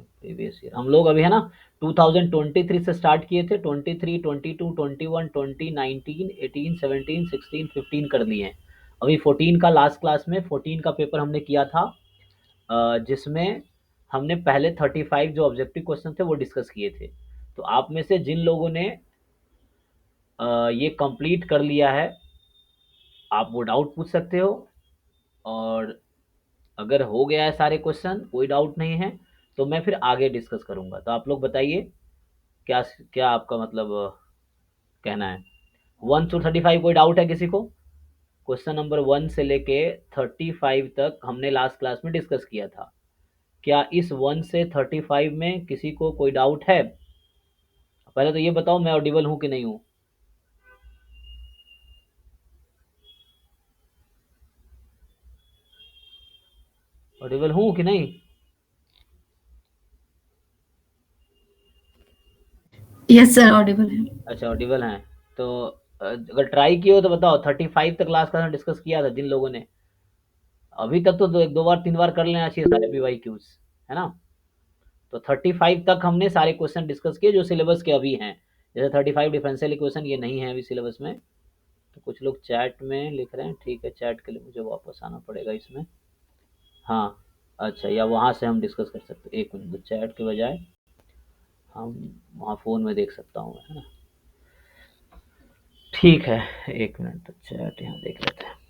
Previous year हम लोग अभी है ना 2023 से स्टार्ट किए थे, 23, 22, 21, 20, 19, 18, 17, 16, 15 कर लिए हैं। अभी 14 का लास्ट क्लास में 14 का पेपर हमने किया था, जिसमें हमने पहले 35 जो ऑब्जेक्टिव क्वेश्चन थे वो डिस्कस किए थे। तो आप में से जिन लोगों ने ये कंप्लीट कर लिया है, आप वो डाउट पूछ सकते हो, और अगर हो गया है सारे क्वेश्चन, कोई डाउट नहीं है, तो मैं फिर आगे डिस्कस करूंगा। तो आप लोग बताइए, क्या क्या आपका मतलब कहना है। 1 to 35 कोई डाउट है किसी को? क्वेश्चन नंबर 1 से लेके 35 तक हमने लास्ट क्लास में डिस्कस किया था। क्या इस 1 से 35 में किसी को कोई डाउट है? पहले तो ये बताओ मैं ऑडिबल हूं कि नहीं हूं। ऑडिबल हूं कि नहीं? यस सर, ऑडिबल है। अच्छा, ऑडिबल हैं। तो अगर ट्राई किए हो तो बताओ, 35 तक लास्ट क्लास में डिस्कस किया था जिन लोगों ने। अभी तक तो एक दो बार तीन बार कर लेना चाहिए सारे पीवाई क्यूज, है ना। तो 35 तक हमने सारे क्वेश्चन डिस्कस किए जो सिलेबस के अभी हैं। जैसे 35 डिफरेंशियल इक्वेशन ये नहीं है अभी सिलेबस में। तो कुछ लोग चैट में लिख रहे हैं, ठीक है, चैट के लिए मुझे वापस आना पड़ेगा इसमें। हाँ, अच्छा, या वहाँ से हम डिस्कस कर सकते हैं। एक मिनट, तो चैट के बजाय हम वहाँ फ़ोन में देख सकता हूँ, है ना। ठीक है, एक मिनट, तो चैट यहाँ देख लेते हैं।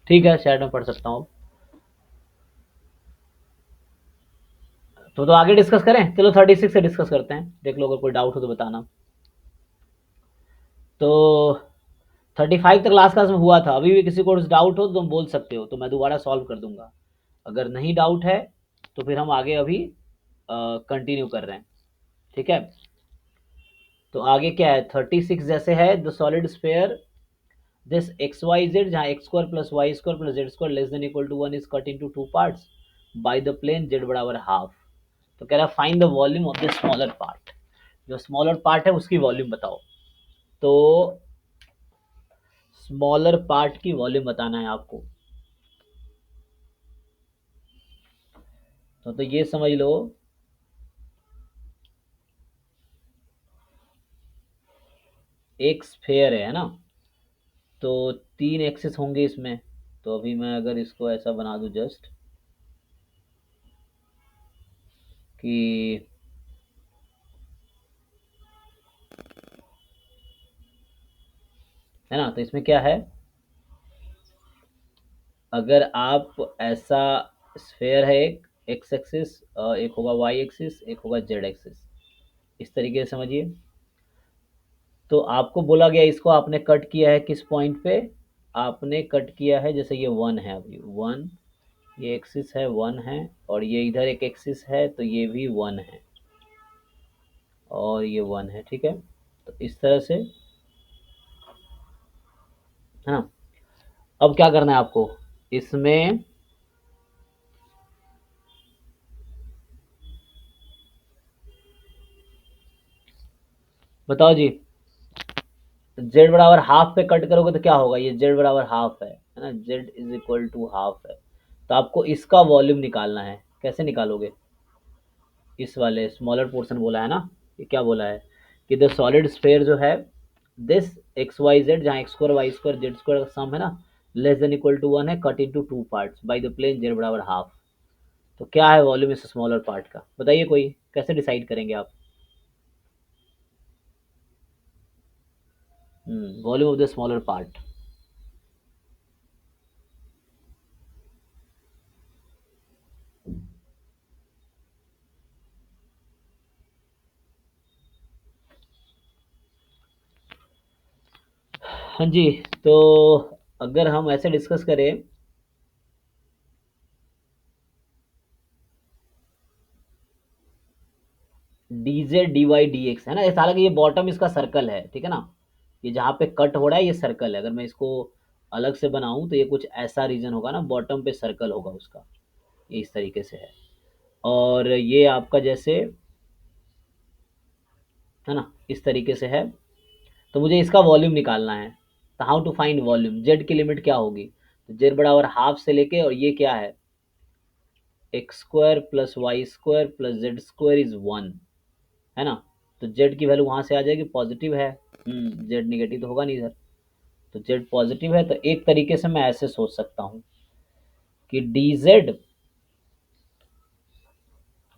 ठीक है, चैट में पढ़ सकता हूँ। तो आगे डिस्कस करें, चलो 36 से डिस्कस करते हैं, देख लो अगर कोई डाउट हो तो बताना। तो 35 तक लास्ट क्लास में हुआ था। अभी भी किसी को डाउट हो तो तुम बोल सकते हो, तो मैं दोबारा सॉल्व कर दूंगा। अगर नहीं डाउट है तो फिर हम आगे अभी कंटिन्यू कर रहे हैं, ठीक है। तो आगे क्या है, 36 जैसे है, the solid sphere this X Y Z, जहाँ X square plus Y square plus Z square less than equal to 1 is cut into two parts by the plane Z बराबर हाफ। तो कह रहा है find the volume of the smaller part. जो smaller part है उसकी volume बताओ। तो स्मॉलर पार्ट की वॉल्यूम बताना है आपको। तो ये समझ लो, एक स्फेयर है ना, तो 3 एक्सिस होंगे इसमें। तो अभी मैं अगर इसको ऐसा बना दूं जस्ट कि, है ना, तो इसमें क्या है, अगर आप ऐसा स्फेयर है, एक एक्स एक्सिस, एक होगा वाई एक्सिस, एक होगा जेड एक्सिस, इस तरीके से समझिए। तो आपको बोला गया इसको आपने कट किया है किस पॉइंट पे, आपने कट किया है, जैसे ये 1 है, अभी 1, ये एक्सिस है 1 है, और ये इधर एक एक्सिस है तो ये भी 1 है, और ये 1 है, ठीक है। तो इस तरह से, है ना। अब क्या करना है आपको इसमें, बताओ जी। जेड बराबर हाफ पे कट करोगे तो क्या होगा, ये जेड बराबर हाफ है ना, Z is equal to half है। तो आपको इसका वॉल्यूम निकालना है। कैसे निकालोगे, इस वाले स्मॉलर पोर्शन बोला है ना, ये क्या बोला है कि द सॉलिड स्फेयर जो है दिस एक्स वाई जेड, जहाँ X square Y square Z square का सम है ना, लेस देन इक्वल टू 1 है, cut into two parts by the plane Z बराबर हाफ। तो क्या है वॉल्यूम इस स्मॉलर पार्ट का, बताइए कोई, कैसे डिसाइड करेंगे आप। Volume of the smaller part. हाँ जी। तो अगर हम ऐसे डिस्कस करें, D Z D Y D X, है ना, हालांकि ये बॉटम इसका सर्कल है, ठीक है ना। ये जहाँ पे कट हो रहा है ये सर्कल है। अगर मैं इसको अलग से बनाऊं तो ये कुछ ऐसा रीजन होगा ना, बॉटम पे सर्कल होगा उसका, ये इस तरीके से है। और ये आपका जैसे है ना, इस तरीके से है। तो मुझे इसका वॉल्यूम निकालना है। तो how to find volume, Z की लिमिट क्या होगी, तो जेड बराबर हाफ से लेके, और ये क्या है, X square plus Y square plus Z square is 1, है ना। तो जेड की वैल्यू वहां से आ जाएगी, पॉजिटिव है। जेड निगेटिव तो होगा नहीं इधर, तो जेड पॉजिटिव है। तो एक तरीके से मैं ऐसे सोच सकता हूँ कि D Z,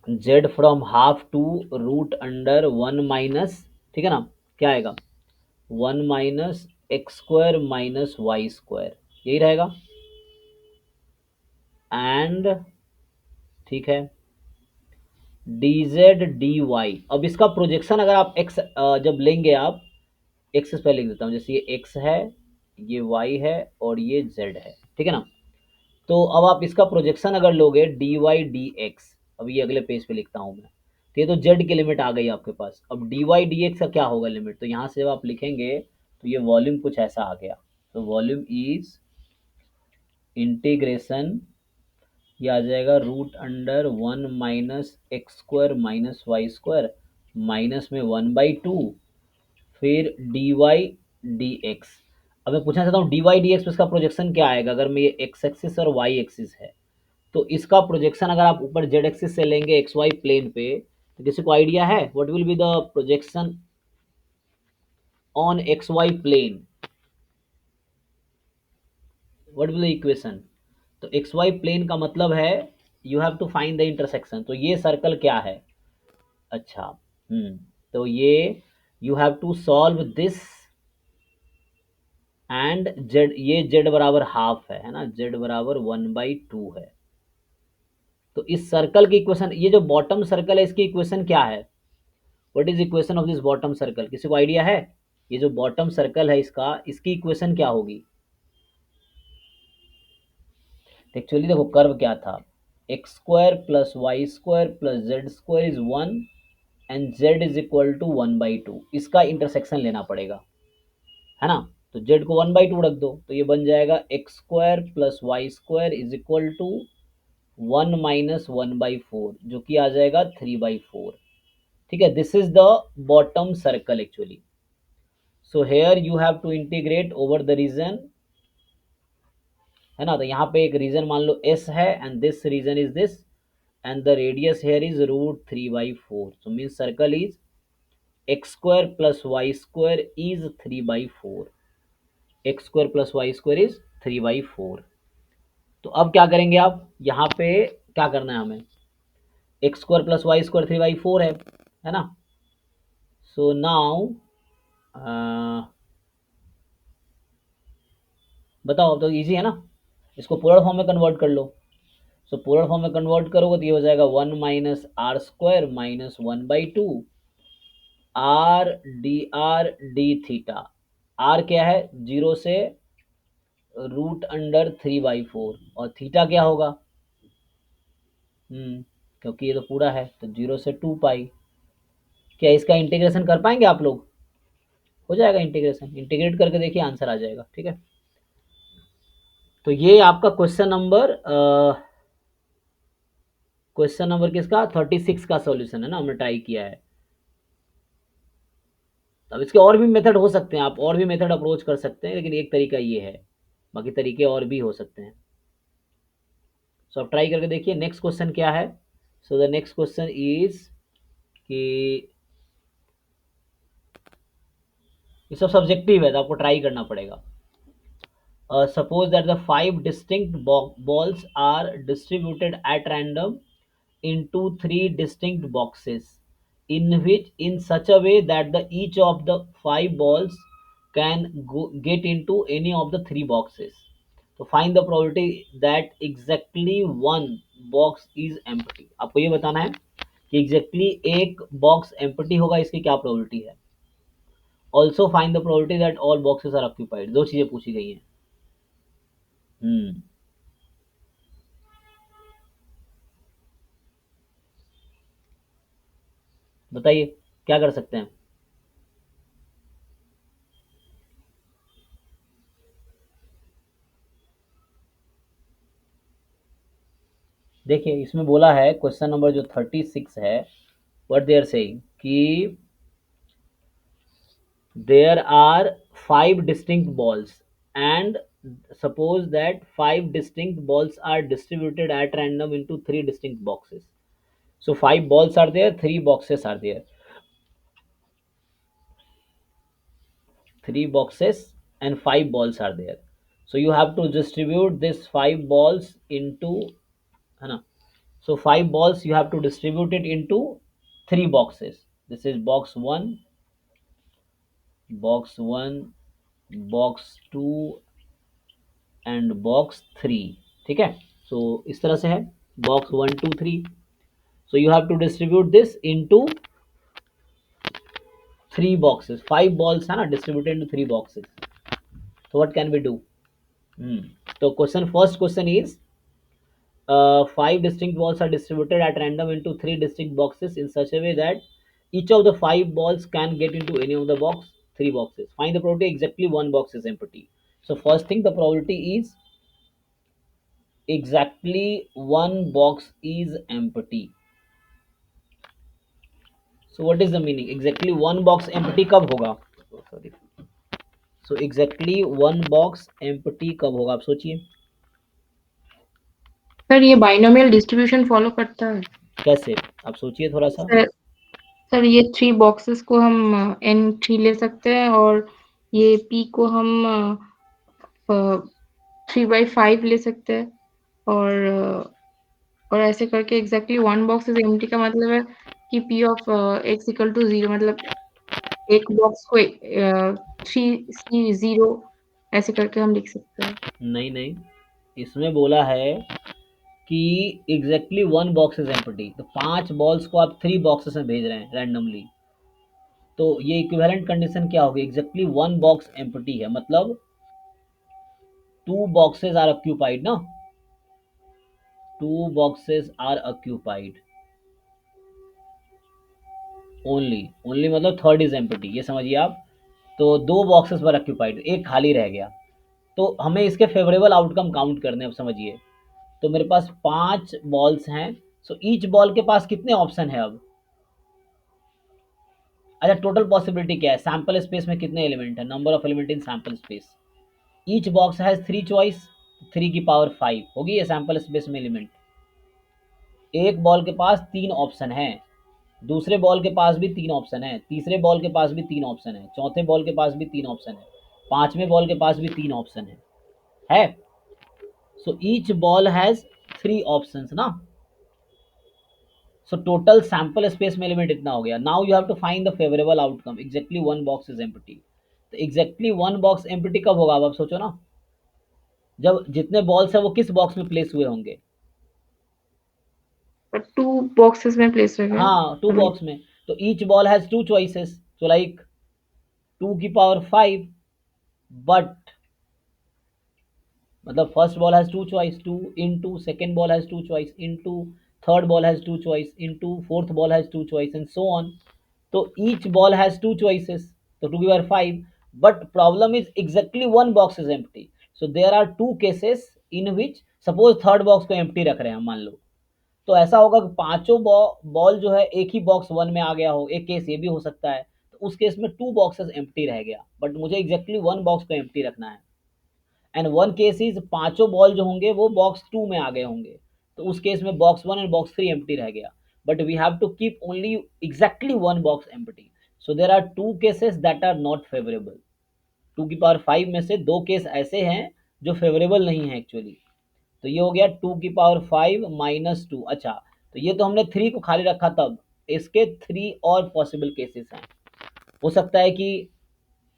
Z from half to root under 1 minus, ठीक है ना, क्या आएगा, 1 minus X square minus Y square, यही रहेगा। एंड ठीक है, डी जेड डी वाई। अब इसका प्रोजेक्शन अगर आप एक्स जब लेंगे आप, एक्स पे लिख देता हूँ, जैसे ये एक्स है, ये वाई है, और ये जेड है, ठीक है ना। तो अब आप इसका प्रोजेक्शन अगर लोगे डी वाई डी एक्स, अब ये अगले पेज पे लिखता हूँ मैं, तो ये तो जेड की लिमिट आ गई आपके पास। अब डी वाई डी एक्स का क्या होगा लिमिट, तो यहाँ से जब आप लिखेंगे तो ये वॉल्यूम कुछ ऐसा आ गया। तो वॉल्यूम इज इंटीग्रेशन, ये आ जाएगा root under 1 minus X square minus Y square minus में 1/2, फिर डी वाई डी एक्स। अब मैं पूछना चाहता हूँ डी वाई डी एक्स, इसका प्रोजेक्शन क्या आएगा, अगर मैं ये एक्स एक्सिस और वाई एक्सिस है, तो इसका प्रोजेक्शन अगर आप ऊपर जेड एक्सिस से लेंगे एक्स वाई प्लेन पे, तो किसी को आइडिया है what will be the projection on X Y plane, what will the equation. तो एक्स वाई प्लेन का मतलब है you have to find the intersection. तो ये सर्कल क्या है, अच्छा, तो ये you have to solve this, and Z, ये जेड बराबर हाफ है ना, जेड बराबर 1/2 है। तो इस सर्कल की इक्वेशन, ये जो बॉटम सर्कल है इसकी इक्वेशन क्या है, what is equation of this bottom circle, किसी को आइडिया है। ये जो बॉटम सर्कल है इसका, इसकी इक्वेशन क्या होगी। एक्चुअली देखो कर्व क्या था, X square plus Y square plus Z square is 1 and Z is equal to 1/2, इसका इंटरसेक्शन लेना पड़ेगा, है ना। तो जेड को 1/2 रख दो, तो ये बन जाएगा X square plus Y square is equal to 1 - 1/4, जो कि आ जाएगा 3/4, ठीक है। This is the bottom circle actually. So here you have to integrate over the region, है ना। तो यहाँ पे एक रीजन मान लो एस है, and this region is this, and the radius here is √3/4। So mean circle is X square plus Y square is 3/4, X square plus Y square is 3/4। तो अब क्या करेंगे आप, यहाँ पे क्या करना है हमें, X square plus Y square 3/4 है ना। सो नाउ बताओ, तो इजी है ना, इसको पोलर फॉर्म में कन्वर्ट कर लो। सो पोलर फॉर्म में कन्वर्ट करोगे तो ये हो जाएगा 1 - r² minus 1/2 R D theta. R क्या है, 0 से √3/4, और थीटा क्या होगा, क्योंकि ये तो पूरा है तो 0 से 2π। क्या इसका इंटीग्रेशन कर पाएंगे आप लोग, हो जाएगा इंटीग्रेशन, इंटीग्रेट करके देखिए आंसर आ जाएगा, ठीक है। तो ये आपका क्वेश्चन नंबर किसका, 36 का सॉल्यूशन है ना, हमने ट्राई किया है। अब इसके और भी मेथड हो सकते हैं, आप और भी मेथड अप्रोच कर सकते हैं, लेकिन एक तरीका ये है, बाकी तरीके और भी हो सकते हैं। सो आप ट्राई करके देखिए। नेक्स्ट क्वेश्चन क्या है, so the next question is कि ये सब सब्जेक्टिव है तो आपको ट्राई करना पड़ेगा। Suppose that the 5 distinct balls are distributed at random into 3 distinct boxes, in such a way that the each of the 5 balls can get into any of the 3 boxes. तो find the probability that exactly one box is empty. आपको ये बताना है कि exactly एक box empty होगा, इसकी क्या probability है। Also find the probability that all boxes are occupied. दो चीजें पूछी गई हैं। हम्म बताइए क्या कर सकते हैं। देखिए इसमें बोला है क्वेश्चन नंबर जो 36 है, व्हाट दे आर सेइंग कि there are 5 distinct balls and suppose that 5 distinct balls are distributed at random into 3 distinct boxes. So 5 balls are there, 3 boxes are there, 3 boxes and 5 balls are there. So you have to distribute this 5 balls into, है ना, so 5 balls you have to distribute it into 3 boxes. This is box 1, box 1, box 2 and box 3। ठीक है, so इस तरह से है box 1 2 3। So you have to distribute this into 3 boxes, 5 balls है ना, डिस्ट्रीब्यूटेड इनटू 3 boxes। तो व्हाट कैन वी डू? तो question, first question is 5 distinct balls are distributed at random into 3 distinct boxes in such a way that each of the 5 balls can get into any of the 3 boxes. Find the probability exactly one box is empty. So first thing, the probability is exactly one box is empty. So what is the meaning? Exactly one box empty कब होगा? Sorry. So exactly one box empty कब होगा? आप सोचिए sir ये binomial distribution follow करता है। कैसे, आप सोचिए थोड़ा सा। सर सर ये 3 बॉक्सेस को हम n3 ले सकते हैं और ये p को हम 3/5 ले सकते हैं और ऐसे करके एग्जैक्टली 1 बॉक्स इज एम्प्टी का मतलब है कि p of x equal to 0, मतलब एक बॉक्स को 3C0 ऐसे करके हम लिख सकते हैं। नहीं नहीं, इसमें बोला है कि exactly one box is empty, तो 5 बॉल्स को आप 3 बॉक्सेस में भेज रहे हैं रैंडमली, तो ये इक्विवेलेंट कंडीशन क्या होगी? एग्जैक्टली वन बॉक्स एम्प्टी है, मतलब 2 boxes आर ऑक्यूपाइड ना, 2 boxes are occupied only, only मतलब थर्ड इज एम्प्टी, ये समझिए आप। तो 2 बॉक्सेस पर ऑक्यूपाइड, एक खाली रह गया, तो हमें इसके फेवरेबल आउटकम काउंट करने, अब समझिए। तो मेरे पास 5 बॉल्स हैं, सो ईच बॉल के पास कितने ऑप्शन है अब? अच्छा, टोटल पॉसिबिलिटी क्या है? सैंपल स्पेस में कितने एलिमेंट है? Number of element in sample space. Each box has 3 choice, 3 की पावर 5 होगी ये सैंपल स्पेस में एलिमेंट। एक बॉल के पास 3 ऑप्शन है, दूसरे बॉल के पास भी 3 ऑप्शन है, तीसरे बॉल के पास भी 3 ऑप्शन है, चौथे बॉल के पास भी 3 ऑप्शन है, पांचवें बॉल के पास भी 3 ऑप्शन है। So each ball has 3 options ना, सो टोटल सैंपल स्पेस में एलिमेंट इतना हो गया। Now you have to find the favourable outcome, exactly one box is empty. तो एग्जैक्टली वन बॉक्स एम्प्टी कब होगा? अब आप सोचो ना, जब जितने बॉल्स है वो किस बॉक्स में प्लेस हुए होंगे? 2 बॉक्सेस में प्लेस हो गया। हाँ, 2 बॉक्स में। तो ईच बॉल हैज 2 चॉइसेस, तो लाइक 2 की पावर 5, बट मतलब first ball has 2 choice, 2 into second ball has 2 choice, into third ball has 2 choice, into fourth ball has 2 choice and so on. तो each ball has 2 choices, तो 2 की power 5, but problem is exactly one box is empty. So there are 2 cases in which, suppose third box को empty रख रहे हैं हम, मान लो, तो ऐसा होगा कि पांचों बॉल जो है एक ही बॉक्स 1 में आ गया हो, एक केस ये भी हो सकता है। तो उस केस में 2 बॉक्सेस एम्प्टी रह गया, बट मुझे एग्जैक्टली वन बॉक्स को एम्प्टी रखना है। एंड वन केस इज पांचों बॉल जो होंगे वो बॉक्स 2 में आ गए होंगे, तो उस केस में बॉक्स 1 एंड बॉक्स 3 एम्प्टी रह गया, but we have to keep only exactly one box empty. So there are 2 cases that are not favourable. 2 की पावर 5 में से 2 केस ऐसे हैं जो फेवरेबल नहीं है एक्चुअली। तो ये हो गया 2 की पावर 5 - 2। अच्छा, तो ये तो हमने 3 को खाली रखा, तब इसके 3 और पॉसिबल केसेस हैं। हो सकता है कि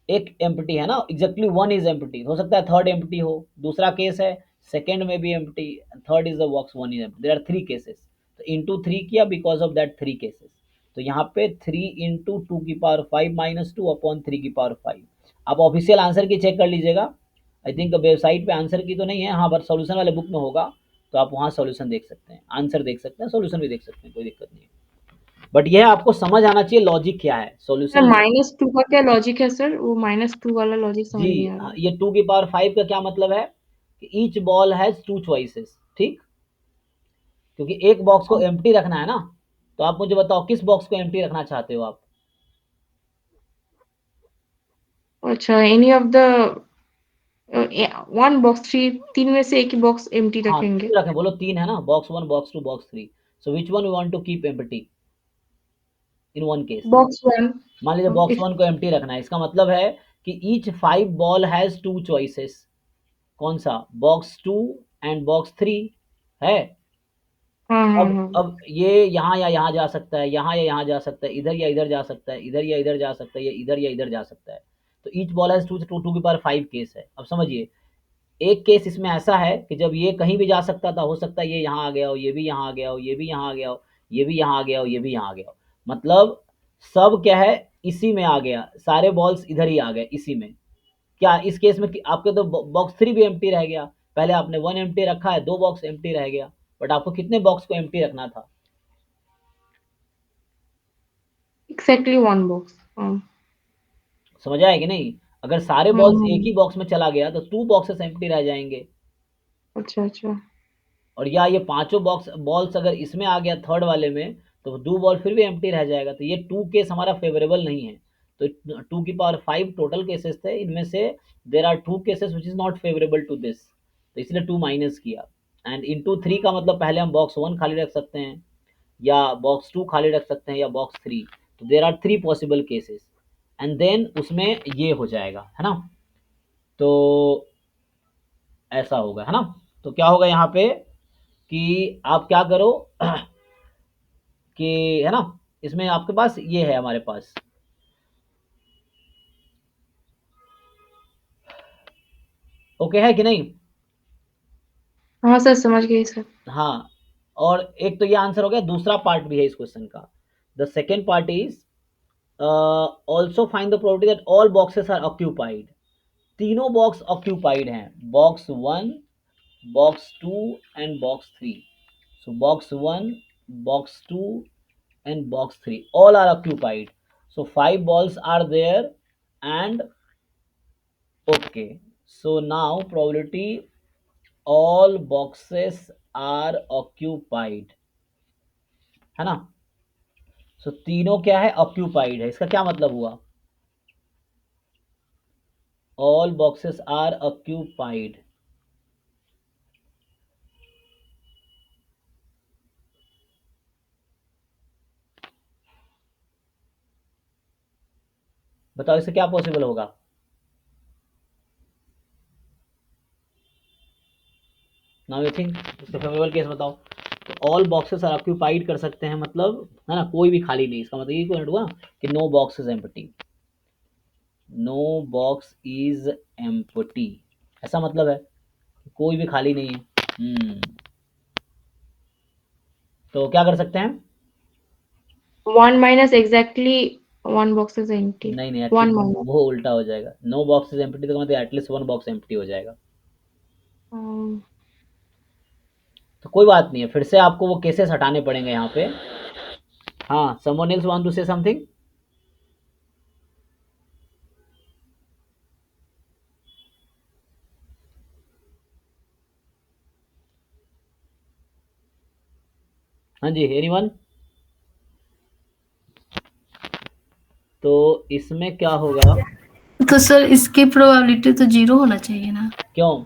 एक एम्प्टी है ना, एग्जैक्टली वन इज एम्प्टी, हो सकता है थर्ड एम्प्टी हो, दूसरा केस है सेकेंड में भी empty, third is the box one is empty, there are 3 cases. तो इंटू 3 किया बिकॉज ऑफ दैट 3 केसेस। तो यहाँ पे 3 into 2 की पावर 5 - 2 अपॉन 3 की पावर 5। आप ऑफिशियल आंसर की चेक कर लीजिएगा, आई थिंक वेबसाइट पे आंसर की तो नहीं है, हाँ बट सॉल्यूशन वाले बुक में होगा, तो आप वहाँ सॉल्यूशन देख सकते हैं, आंसर देख सकते हैं, सॉल्यूशन भी देख सकते हैं, कोई दिक्कत नहीं है। बट यह आपको समझ आना चाहिए लॉजिक क्या है सर सॉल्यूशन। -2 का क्या लॉजिक है सर? वो -2 वाला लॉजिक समझ जी नहीं आ रहा हाँ, है। ये 2 की पावर 5 का क्या मतलब है कि ईच बॉल हैज 2 चॉइसेस, ठीक। क्योंकि एक बॉक्स को एम्प्टी रखना है ना, तो आप मुझे बताओ किस बॉक्स को एम्प्टी रखना चाहते हो आप? अच्छा, any of the one box, तीन में से एक ही बॉक्स एम्प्टी हाँ, रखेंगे। 3 रखें, बोलो 3 है ना, box 1, box 2, box 3। So which one you want to keep empty in one case? Box one. मान लीजिए बॉक्स 1 को एम्प्टी रखना है, इसका मतलब है कि ईच 5 बॉल हैज़ 2 चॉइसेस। कौन सा? बॉक्स 2 एंड बॉक्स 3 है। हाँ हाँ अब हाँ। अब ये यहाँ या यहाँ जा सकता है, यहाँ या यहाँ जा सकता है, इधर या इधर जा सकता है, इधर या इधर जा सकता है, या इधर या इधर जा सकता है। तो ईच बॉल हैज़ 2 की पावर 5 केस है। अब समझिए, एक केस इसमें ऐसा है कि जब ये कहीं भी जा सकता था, हो सकता है ये यहाँ आ गया हो, ये भी यहाँ आ गया हो, ये भी यहाँ आ गया हो, ये भी यहाँ आ गया हो, ये भी यहाँ आ गया हो। मतलब सब क्या है, इसी में आ गया, सारे बॉल्स इधर ही आ गए इसी में। क्या इस केस में आपके तो बॉक्स 3 भी एम्प्टी रह गया? पहले आपने 1 एम्प्टी रखा है, 2 बॉक्स एम्प्टी रह गया, बट आपको कितने बॉक्स को एम्प्टी रखना था? Exactly one box. हाँ। समझ आया कि नहीं? अगर सारे बॉल्स एक ही बॉक्स में चला गया तो 2 बॉक्सेस एम्प्टी रह जाएंगे। अच्छा अच्छा। और या ये पांचों बॉल्स अगर इसमें आ गया थर्ड वाले में, तो 2 बॉल फिर भी एम्प्टी रह जाएगा। तो ये 2 केस हमारा फेवरेबल नहीं है। तो 2 की पावर 5 टोटल केसेस थे, इनमें से there are 2 cases which is not favourable to this, तो इसलिए 2 माइनस किया। एंड इंटू 3 का मतलब पहले हम बॉक्स 1 खाली रख सकते हैं, या बॉक्स 2 खाली रख सकते हैं, या बॉक्स 3। तो there are 3 possible cases, and then उसमें ये हो जाएगा, है ना? तो ऐसा होगा, है ना? तो क्या होगा यहाँ पे कि आप क्या करो कि, है ना, इसमें आपके पास ये है, हमारे पास ओके है कि नहीं? हाँ सर, समझ गए सर। हाँ, और एक तो ये आंसर हो गया, दूसरा पार्ट भी है इस क्वेश्चन का। The second part is also find the probability that all boxes are occupied. तीनों बॉक्स ऑक्यूपाइड हैं, box 1, box 2 and box 3। So box 1, box 2 and box 3 all are occupied. So 5 balls are there, and okay, so now probability all boxes are occupied, है ना? so तीनों क्या है, occupied है। इसका क्या मतलब हुआ? all boxes are occupied। बताओ इससे क्या पॉसिबल होगा? नाउ यू थिंक इसका फेवरेबल केस बताओ। तो ऑल बॉक्सेस आर ऑक्यूपाइड कर सकते हैं, मतलब है ना, कोई भी खाली नहीं। इसका मतलब ये क्वेश्चन हुआ कि no box is empty, no box is empty, ऐसा मतलब है कोई भी खाली नहीं है। तो क्या कर सकते हैं? One minus exactly one box is empty. नहीं नहीं, वन एटलीस्ट माइनस। वो उल्टा हो जाएगा। नो बॉक्स इज एम्प्टी तो मतलब एटलीस्ट 1 बॉक्स एम्प्टी हो जाएगा। तो कोई बात नहीं है, फिर से आपको वो केसेस हटाने पड़ेंगे यहाँ पे। हाँ, someone else want to say something? हाँ जी, एनीवन? तो इसमें क्या होगा? तो सर इसकी प्रोबेबिलिटी तो 0 होना चाहिए ना, क्यों?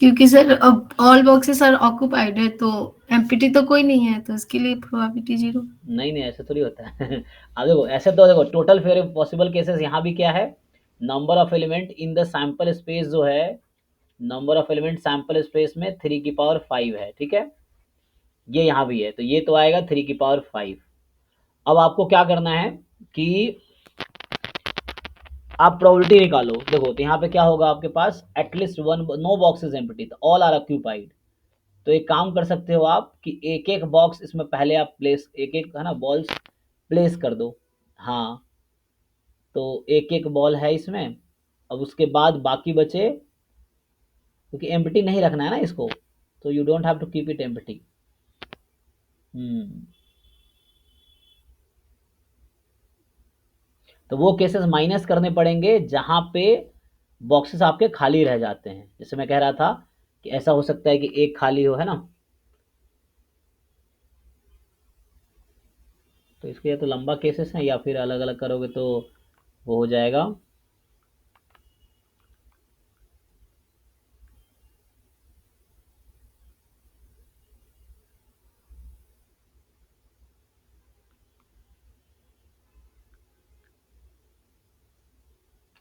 क्योंकि सर अब ऑल बॉक्सेस आर ऑक्यूपाइड है, तो एम्प्टी तो कोई नहीं है, तो इसके लिए प्रोबेबिलिटी 0। नहीं नहीं, ऐसे थोड़ी होता है अब देखो, ऐसे तो देखो, टोटल फेयर पॉसिबल केसेस यहाँ भी क्या है, number of element in the sample space जो है, number of element sample space में 3 की पावर 5 है, ठीक है? ये यहाँ भी है, तो ये तो आएगा 3 की पावर 5। अब आपको क्या करना है कि आप प्रोबेबिलिटी निकालो। देखो, तो यहाँ पे क्या होगा आपके पास, at least one, no box is empty, तो ऑल आर ऑक्यूपाइड। तो एक काम कर सकते हो आप कि एक एक बॉक्स इसमें पहले आप प्लेस, एक एक, है ना, बॉल्स प्लेस कर दो। हाँ, तो एक एक बॉल है इसमें। अब उसके बाद बाकी बचे, क्योंकि एम्प्टी नहीं रखना है ना इसको, तो you don't have to keep it empty. तो वो केसेस माइनस करने पड़ेंगे जहां पे बॉक्सेस आपके खाली रह जाते हैं। जैसे मैं कह रहा था कि ऐसा हो सकता है कि एक खाली हो, है ना, तो इसके या तो लंबा केसेस हैं या फिर अलग अलग करोगे तो वो हो जाएगा।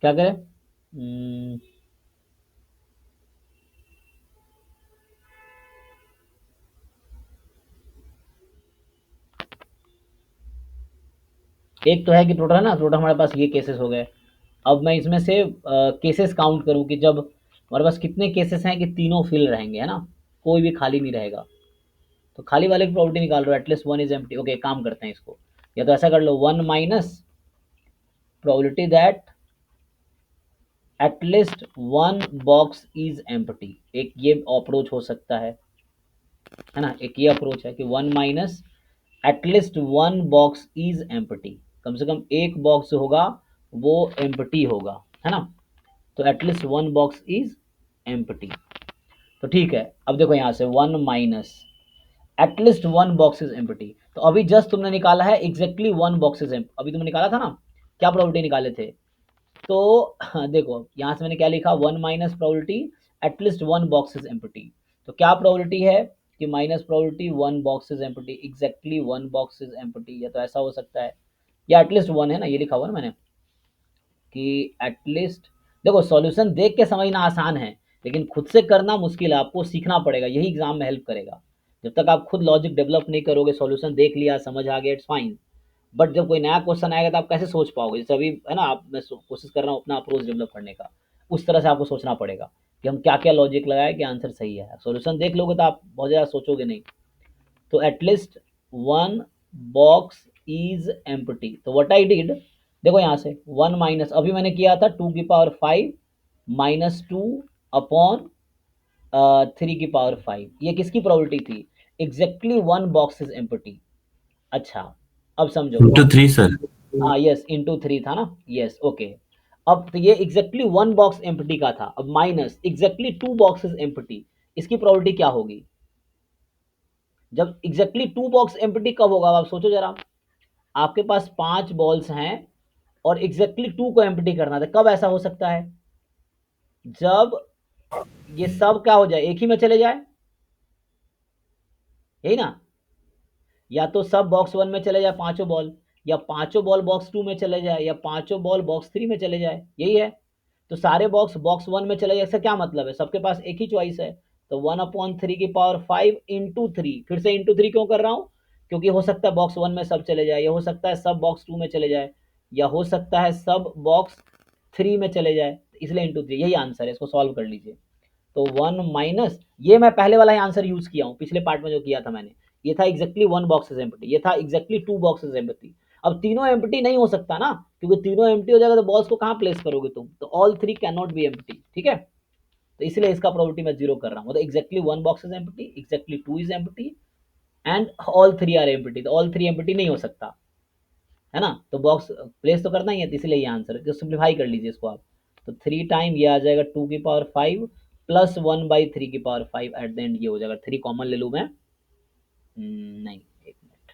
क्या करें? एक तो है कि टोटल है ना, टोटल हमारे पास ये केसेस हो गए। अब मैं इसमें से केसेस काउंट करूं कि जब हमारे पास कितने केसेस हैं कि तीनों फिल रहेंगे, है ना, कोई भी खाली नहीं रहेगा। तो खाली वाले की प्रॉपर्टी निकाल रहे हो, at least one is empty. Okay, काम करते हैं इसको, या तो ऐसा कर लो, one minus probability that at least one box is empty. एक ये अप्रोच हो सकता है ना, एक ये अप्रोच है कि one minus at least one box is empty, कम से कम एक बॉक्स होगा वो एम्प्टी होगा, है ना। तो at least one box is empty. तो ठीक है, अब देखो यहाँ से one minus at least one box is empty. तो अभी जस्ट तुमने निकाला है exactly one box is empty, अभी तुमने निकाला था ना, क्या प्रोबेबिलिटी निकाले थे? तो देखो यहाँ से मैंने क्या लिखा, one minus probability at least one box is empty. तो क्या प्रोबेबिलिटी है कि minus probability one box is empty, exactly one box is empty, या तो ऐसा हो सकता है, या एटलीस्ट वन है ना, ये लिखा हुआ ना मैंने कि एटलीस्ट। देखो सॉल्यूशन देख के समझना आसान है, लेकिन खुद से करना मुश्किल है, आपको सीखना पड़ेगा, यही एग्जाम में हेल्प करेगा। जब तक आप खुद लॉजिक डेवलप नहीं करोगे, सॉल्यूशन देख लिया समझ आ गया, इट्स फाइन, बट जब कोई नया क्वेश्चन आएगा तो आप कैसे सोच पाओगे? जैसे अभी है ना, आप मैं कोशिश कर रहा हूँ अपना अप्रोच डेवलप करने का, उस तरह से आपको सोचना पड़ेगा कि हम क्या क्या लॉजिक लगाए कि आंसर सही है। सॉल्यूशन देख लोगे तो आप बहुत ज़्यादा सोचोगे नहीं। तो at least one box is empty, तो व्हाट आई डिड, देखो यहाँ से वन माइनस, अभी मैंने किया था टू की power five minus two upon three की पावर फाइव, ये किसकी प्रोबेबिलिटी थी? Exactly one box is empty. अच्छा, अब समझो, इंटू थ्री सर। हाँ यस, इंटू थ्री था ना, यस ओके। अब तो ये एग्जैक्टली वन बॉक्स एम्प्टी का था, अब minus exactly two boxes empty, इसकी प्रोबेबिलिटी क्या होगी? जब एग्जैक्टली टू बॉक्स एम्प्टी कब होगा, आप सोचो जरा, आपके पास पांच बॉल्स हैं और एग्जैक्टली टू को एम्प्टी करना था, कब ऐसा हो सकता है? जब ये सब क्या हो जाए, एक ही में चले जाए, यही ना, या तो सब बॉक्स वन में चले जाए पांचों बॉल, या पांचों बॉल बॉक्स टू में चले जाए, या पांचों बॉल बॉक्स थ्री में चले जाए, यही है। तो सारे बॉक्स बॉक्स वन में चले जाए, इसका क्या मतलब है, सबके पास एक ही चॉइस है। तो वन अपॉन थ्री की पावर फाइव इंटू थ्री, फिर से इंटू थ्री क्यों कर रहा हूँ, क्योंकि हो सकता है बॉक्स वन में सब चले जाए, या हो सकता है सब बॉक्स टू में चले जाए, या हो सकता है सब बॉक्स थ्री में चले जाए, इसलिए इंटू थ्री, यही आंसर है, इसको सॉल्व कर लीजिए। तो वन माइनस, ये मैं पहले वाला ही आंसर यूज किया हूँ, पिछले पार्ट में जो किया था मैंने, ये था एग्जैक्टली वन बॉक्सेस एम्प्टी, ये था एग्जैक्टली टू बॉक्सेस एम्प्टी। अब तीनों एम्प्टी नहीं हो सकता ना, क्योंकि तीनों एम्प्टी हो जाएगा तो बॉल्स को कहाँ प्लेस करोगे तुम, तो all three can not be empty, ठीक है। तो इसलिए इसका प्रोबेबिलिटी मैं जीरो कर रहा हूँ, तो exactly one box is empty, exactly two is empty, and all three are empty, तो ऑल थ्री एम्प्टी नहीं हो सकता, है ना। तो बॉक्स प्लेस तो करना ही है, तो इसलिए ये आंसर है। तो सिंप्लीफाई कर लीजिए इसको आप, तो थ्री टाइम ये आ जाएगा टू की power five plus one by three की power five, at the end ये हो जाएगा, थ्री कॉमन ले लूँ मैं, नहीं एक मिनट,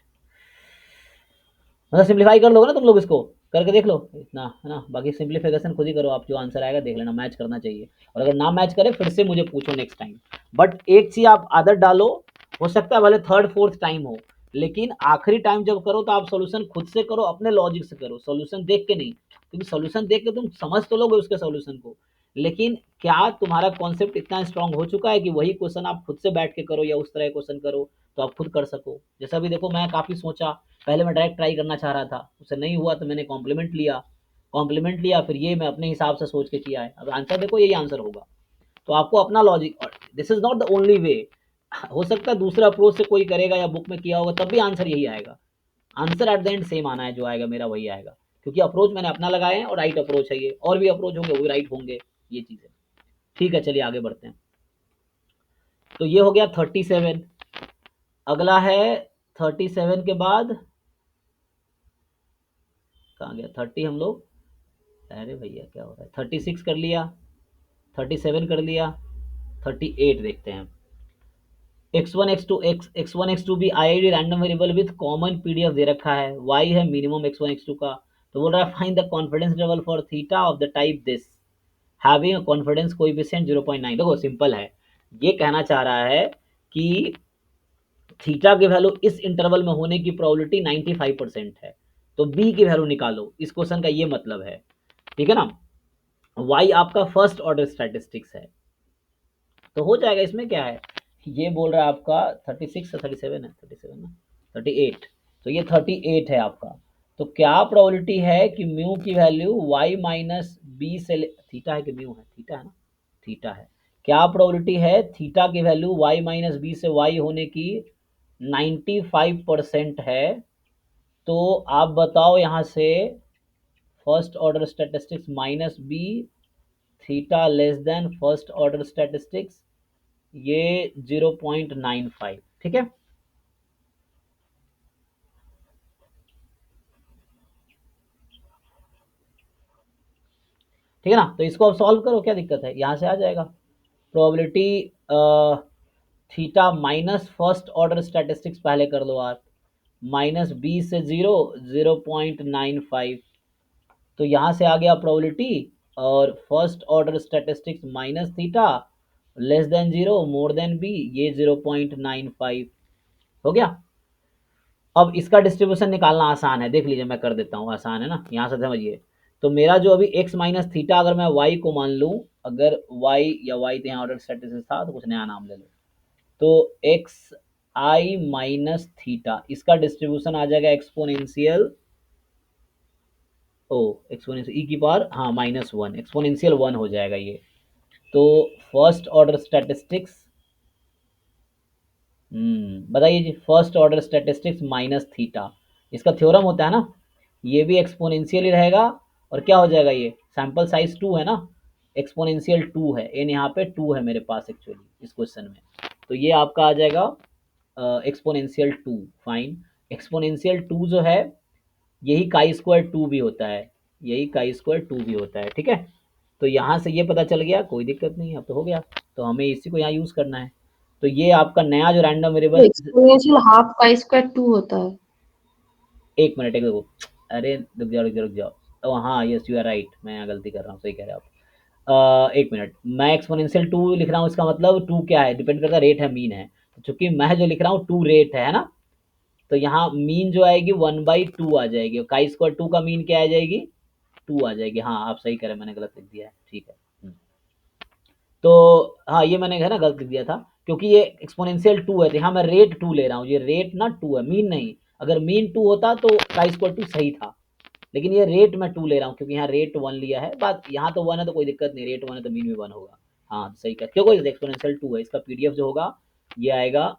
मतलब सिंप्लीफाई कर लोगे ना तुम लोग, इसको करके देख लो इतना, है ना। बाकी सिंप्लीफिकेशन खुद ही करो आप, जो आंसर आएगा देख लेना, मैच करना चाहिए, और अगर ना मैच करे फिर से मुझे पूछो नेक्स्ट टाइम। बट एक चीज आप आदत डालो, हो सकता है भले थर्ड फोर्थ टाइम हो, लेकिन आखिरी टाइम जब करो तो आप सोल्यूशन खुद से करो, अपने लॉजिक से करो, सोल्यूशन देख के नहीं, क्योंकि सोल्यूशन देख के तुम समझ तो लोगे उसके सोल्यूशन को, लेकिन क्या तुम्हारा कॉन्सेप्ट इतना स्ट्रांग हो चुका है कि वही क्वेश्चन आप खुद से बैठ के करो, या उस तरह क्वेश्चन करो तो आप खुद कर सको। जैसा अभी देखो, मैं काफ़ी सोचा, पहले मैं डायरेक्ट ट्राई करना चाह रहा था, उससे नहीं हुआ तो मैंने कॉम्प्लीमेंट लिया, फिर ये मैं अपने हिसाब से सोच के किया है। अब आंसर देखो, यही आंसर होगा। तो आपको अपना logic, this is not the only way, हो सकता है दूसरा अप्रोच से कोई करेगा या बुक में किया होगा तब भी आंसर यही आएगा, answer eight the and same आना है, जो आएगा मेरा वही आएगा, क्योंकि अप्रोच मैंने अपना लगाया है और राइट अप्रोच है ये, और भी अप्रोच होंगे वो भी राइट होंगे, ये चीज़ है। ठीक है, चलिए आगे बढ़ते हैं। तो ये हो गया 37, अगला है 37 के बाद कहाँ गया 30, हम लोग, अरे भैया क्या हो रहा है, 36 कर लिया, 37 कर लिया, 38 देखते हैं। x1 x2 x1 x2 भी IID random variable with common PDF दे रखा है, y है मिनिमम x1 x2 का। तो बोल रहा है find the confidence interval for theta of the type this having a confidence coefficient 0.9। देखो सिंपल है, ये कहना चाह रहा है कि थीटा की वैल्यू इस इंटरवल में होने की प्रोबेबिलिटी 95% है, तो बी की वैल्यू निकालो, इस क्वेश्चन का ये मतलब है, ठीक है ना। y आपका फर्स्ट ऑर्डर स्टैटिस्टिक्स है, तो हो जाएगा। इसमें क्या है, ये बोल रहा है आपका 36 37 है, 37 ना 38, तो ये 38 है आपका। तो क्या प्रोबेबिलिटी है कि म्यू की वैल्यू y माइनस बी से थीटा है कि म्यू है, थीटा है ना, थीटा है। क्या प्रोबेबिलिटी है थीटा की वैल्यू y माइनस बी से y होने की 95% है। तो आप बताओ यहाँ से first order statistics minus B, theta less than first order statistics, ये 0.95, ठीक है। ठीक है ना, तो इसको अब सॉल्व करो, क्या दिक्कत है, यहां से आ जाएगा probability theta minus first order statistics पहले कर लो आप, माइनस बी से 0.95, तो यहाँ से आ गया प्रोबेबिलिटी, और first order statistics minus theta less than 0 more than B, ये 0.95 हो गया। अब इसका डिस्ट्रीब्यूशन निकालना आसान है, देख लीजिए मैं कर देता हूँ, आसान है ना, यहाँ से समझिए। तो मेरा जो अभी x माइनस थीटा, अगर मैं y को मान लूँ, अगर y या y तो यहाँ ऑर्डर स्टैटिस्टिक्स था तो कुछ नया नाम ले लो, तो एक्स आई माइनस थीटा, इसका डिस्ट्रीब्यूशन आ जाएगा एक्सपोनेंशियल एक्सपोनेंशियल ई की पावर हाँ -1, एक्सपोनेंशियल 1 हो जाएगा ये। तो फर्स्ट ऑर्डर स्टैटिस्टिक्स, बताइए जी, first order statistics minus theta, इसका थ्योरम होता है ना, ये भी एक्सपोनेंशियल ही रहेगा, और क्या हो जाएगा, ये सैंपल साइज 2 है ना, एक्सपोनेंशियल 2 है, एन यहाँ पे 2 है मेरे पास एक्चुअली इस क्वेश्चन में, तो ये आपका आ जाएगा एक्सपोनेंशियल 2। फाइन, एक्सपोनेंशियल 2 जो है यही काई स्क्वायर 2 भी होता है, यही काई स्क्वायर 2 भी होता है, ठीक है। तो यहाँ से ये पता चल गया, कोई दिक्कत नहीं, अब तो हो गया, तो हमें इसी को यहाँ यूज़ करना है। तो ये आपका नया जो random variable, exponential half pi square 2 होता है। एक मिनट एक देखो, अरे रुक जाओ रुक जाओ रुक जाओ, ओ हाँ यस यू आर राइट, मैं यहाँ गलती कर रहा हूँ, सही कह रहे हो आप। एक मिनट, मैं एक्सपोनेंशियल 2 लिख रहा हूँ, इसका मतलब 2 क्या है, डिपेंड करता है, रेट है मीन है, तो चूंकि मैं जो लिख रहा हूँ 2 रेट है ना, तो यहाँ मीन जो आएगी 1/2 आ जाएगी, और काई स्क्वायर 2 का मीन क्या आ जाएगी, 2 आ जाएगी। हाँ आप सही करें, मैंने गलत लिख दिया है, ठीक है। तो हाँ ये मैंने है ना गलत लिख दिया था, क्योंकि ये एक्सपोनेंशियल 2 है, तो यहाँ मैं रेट 2 ले रहा हूँ, ये रेट ना 2 है, मीन नहीं। अगर मीन 2 होता तो काई स्क्वायर 2 सही था, लेकिन ये रेट मैं 2 ले रहा हूँ, क्योंकि यहाँ रेट 1 लिया है, बात यहाँ तो 1 है तो कोई दिक्कत नहीं, रेट 1 है तो मीन भी 1 होगा। हाँ सही कर, क्योंकि एक्सपोनेंशियल 2 है, इसका पीडीएफ जो होगा ये आएगा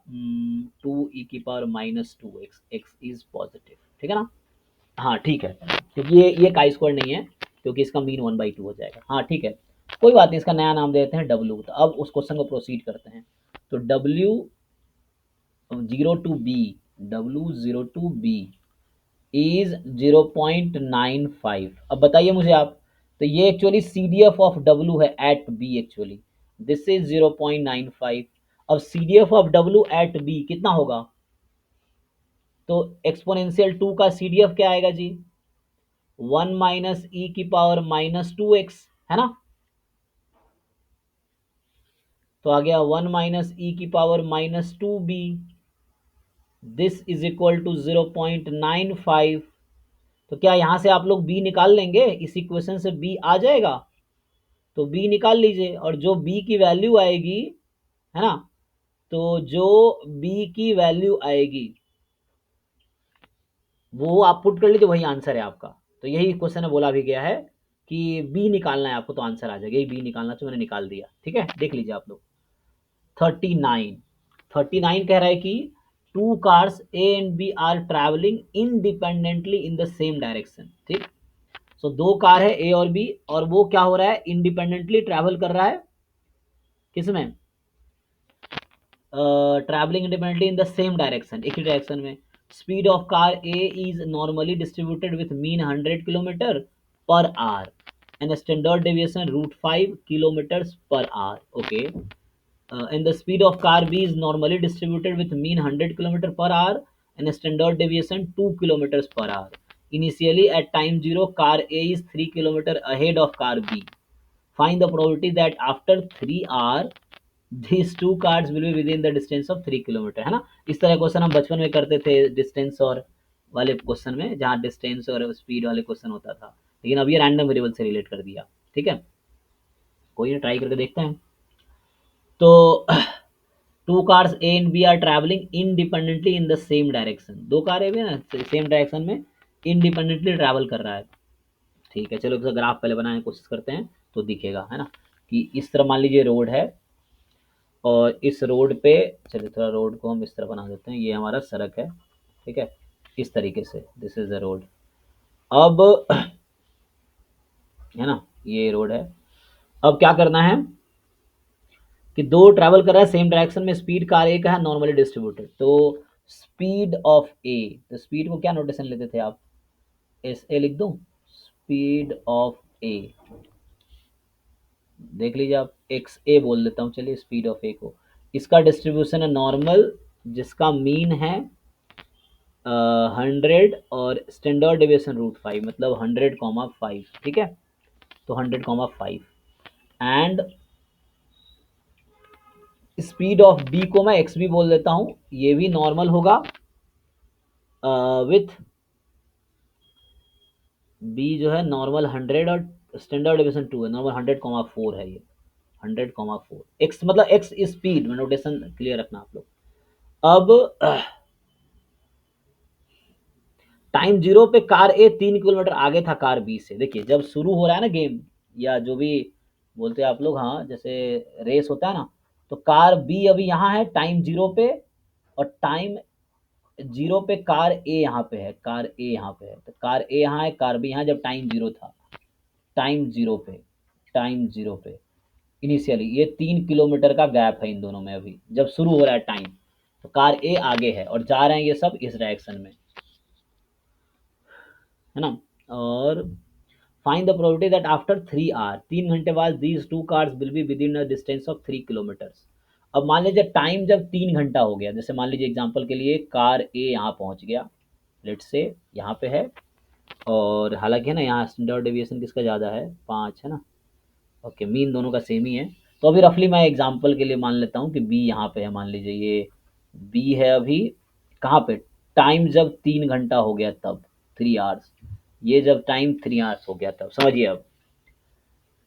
2e⁻², एक्स इज पॉजिटिव, ठीक है ना। हाँ ठीक है, क्योंकि ये काई स्क्वायर नहीं है, क्योंकि इसका मीन 1/2 हो जाएगा। हाँ ठीक है, कोई बात नहीं, इसका नया नाम देते हैं W। तो अब उस क्वेश्चन को प्रोसीड करते हैं। तो W0 to B इज 0.95। अब बताइए मुझे आप, तो ये एक्चुअली CDF ऑफ W है at B, actually this is 0.95। अब CDF of W at B कितना होगा, तो एक्सपोनेंशियल 2 का CDF क्या आएगा जी, 1 माइनस e⁻²x है ना, तो आ गया 1 minus e⁻²b, this is equal to 0.95। तो क्या यहाँ से आप लोग b निकाल लेंगे, इस इक्वेशन से b आ जाएगा, तो b निकाल लीजिए, और जो b की वैल्यू आएगी है ना, तो जो b की वैल्यू आएगी वो आप पुट कर लीजिए, वही आंसर है आपका। तो यही क्वेश्चन में बोला भी गया है कि b निकालना है आपको, तो आंसर आ जाएगा, यही b निकालना, तो मैंने निकाल दिया, ठीक है। देख लीजिए आप लोग 39 कह रहा है कि 2 cars A and B are travelling independently in the same direction, ठीक। सो 2 कार है A और B, और वो क्या हो रहा है, इंडिपेंडेंटली ट्रैवल कर रहा है, किसमें, travelling independently in the same direction, एक ही डायरेक्शन में। Speed of car A is normally distributed with mean 100 kilometre per hour and standard deviation √5 kilometre per hour, okay. and the speed of car B is normally distributed with mean 100 km per hour and a standard deviation 2 kilometers per hour. Initially at time 0, car A is 3 km ahead of car B. Find the probability that after 3 hour these two cars will be within the distance of 3 kilometre, है ना। इस तरह question हम बचपन में करते थे distance और वाले क्वेश्चन में, जहाँ डिस्टेंस और स्पीड वाले क्वेश्चन होता था, लेकिन अब ये रैंडम वेरिएबल से रिलेट कर दिया। ठीक है, कोई ना, ट्राई करके देखते हैं। तो two cars A and B are travelling independently in the same direction. दो कार है ना, सेम डायरेक्शन में इंडिपेंडेंटली ट्रैवल कर रहा है। ठीक है, चलो इसका ग्राफ पहले बनाने की कोशिश करते हैं तो दिखेगा, है ना, कि इस तरह मान लीजिए रोड है और इस रोड पे, चलिए थोड़ा रोड को हम इस तरह बना देते हैं, ये हमारा सड़क है। ठीक है, इस तरीके से दिस इज द रोड। अब है ना, ये रोड है। अब क्या करना है कि दो ट्रैवल कर रहा है सेम डायरेक्शन में, स्पीड कार ए का है नॉर्मली डिस्ट्रीब्यूटेड, तो स्पीड ऑफ ए, तो स्पीड को क्या नोटेशन लेते थे आप, एस ए लिख दूं, स्पीड ऑफ ए, देख लीजिए आप, एक्स ए बोल देता हूँ, चलिए स्पीड ऑफ ए को। इसका डिस्ट्रीब्यूशन है नॉर्मल, जिसका मीन है 100 और स्टैंडर्ड डेविएशन √5, मतलब 100,5। ठीक है, तो 100,5 एंड स्पीड ऑफ बी को मैं एक्स बी बोल देता हूँ, ये भी नॉर्मल होगा विथ बी जो है नॉर्मल 100 और स्टैंडर्ड डेविएशन 2 है, नॉर्मल 100,4 है, ये 100,4 एक्स, मतलब एक्स स्पीड में, नोटेशन क्लियर रखना आप लोग। अब टाइम 0 पे कार ए 3 किलोमीटर आगे था कार बी से। देखिए जब शुरू हो रहा है ना गेम, या जो भी बोलते हैं आप लोग, हाँ, जैसे रेस होता है ना, तो कार बी अभी यहाँ है टाइम 0 पे, और टाइम 0 पे कार ए यहाँ पे है, कार ए यहाँ पे है, तो कार ए यहाँ है, कार बी यहाँ, जब टाइम 0 था, टाइम 0 पे, टाइम 0 पे इनिशियली ये 3 किलोमीटर का गैप है इन दोनों में अभी, जब शुरू हो रहा है टाइम, तो कार ए आगे है और जा रहे हैं ये सब इस डायरेक्शन में, है ना। और find the probability that after 3 hour, 3 घंटे बाद these two cars will be within a distance of 3 kilometres. अब मान लीजिए टाइम जब 3 घंटा हो गया, जैसे मान लीजिए एग्जांपल के लिए कार ए यहाँ पहुँच गया, लेट्स से यहाँ पे है, और हालांकि है ना यहाँ स्टैंडर्ड डेविएशन किसका ज़्यादा है, 5 है ना, ओके, मीन दोनों का सेम ही है। तो अभी रफली मैं एग्जांपल के लिए मान लेता हूँ कि बी यहाँ पे है, मान लीजिए ये बी है अभी कहाँ पे, टाइम जब 3 घंटा हो गया तब, 3 आवर्स, ये जब टाइम 3 आवर्स हो गया तब, समझिए। अब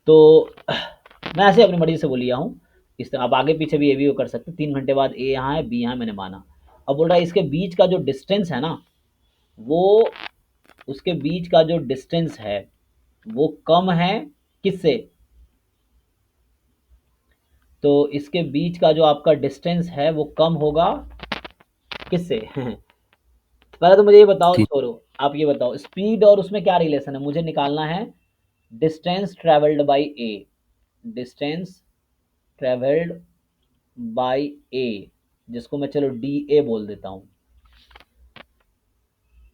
तो मैं ऐसे अपनी मर्जी से बोल लिया हूँ, इस तरह आप आगे पीछे भी ये भी कर सकते हैं। 3 घंटे बाद ए यहाँ है, बी यहाँ, मैंने माना। अब बोल रहा है इसके बीच का जो डिस्टेंस है ना, वो उसके बीच का जो डिस्टेंस है वो कम है किससे, तो इसके बीच का जो आपका डिस्टेंस है वो कम होगा किससे पहले तो मुझे ये बताओ, छोड़ो आप ये बताओ स्पीड और उसमें क्या रिलेशन है, मुझे निकालना है distance travelled by A, distance travelled by A, जिसको मैं चलो डी ए बोल देता हूँ।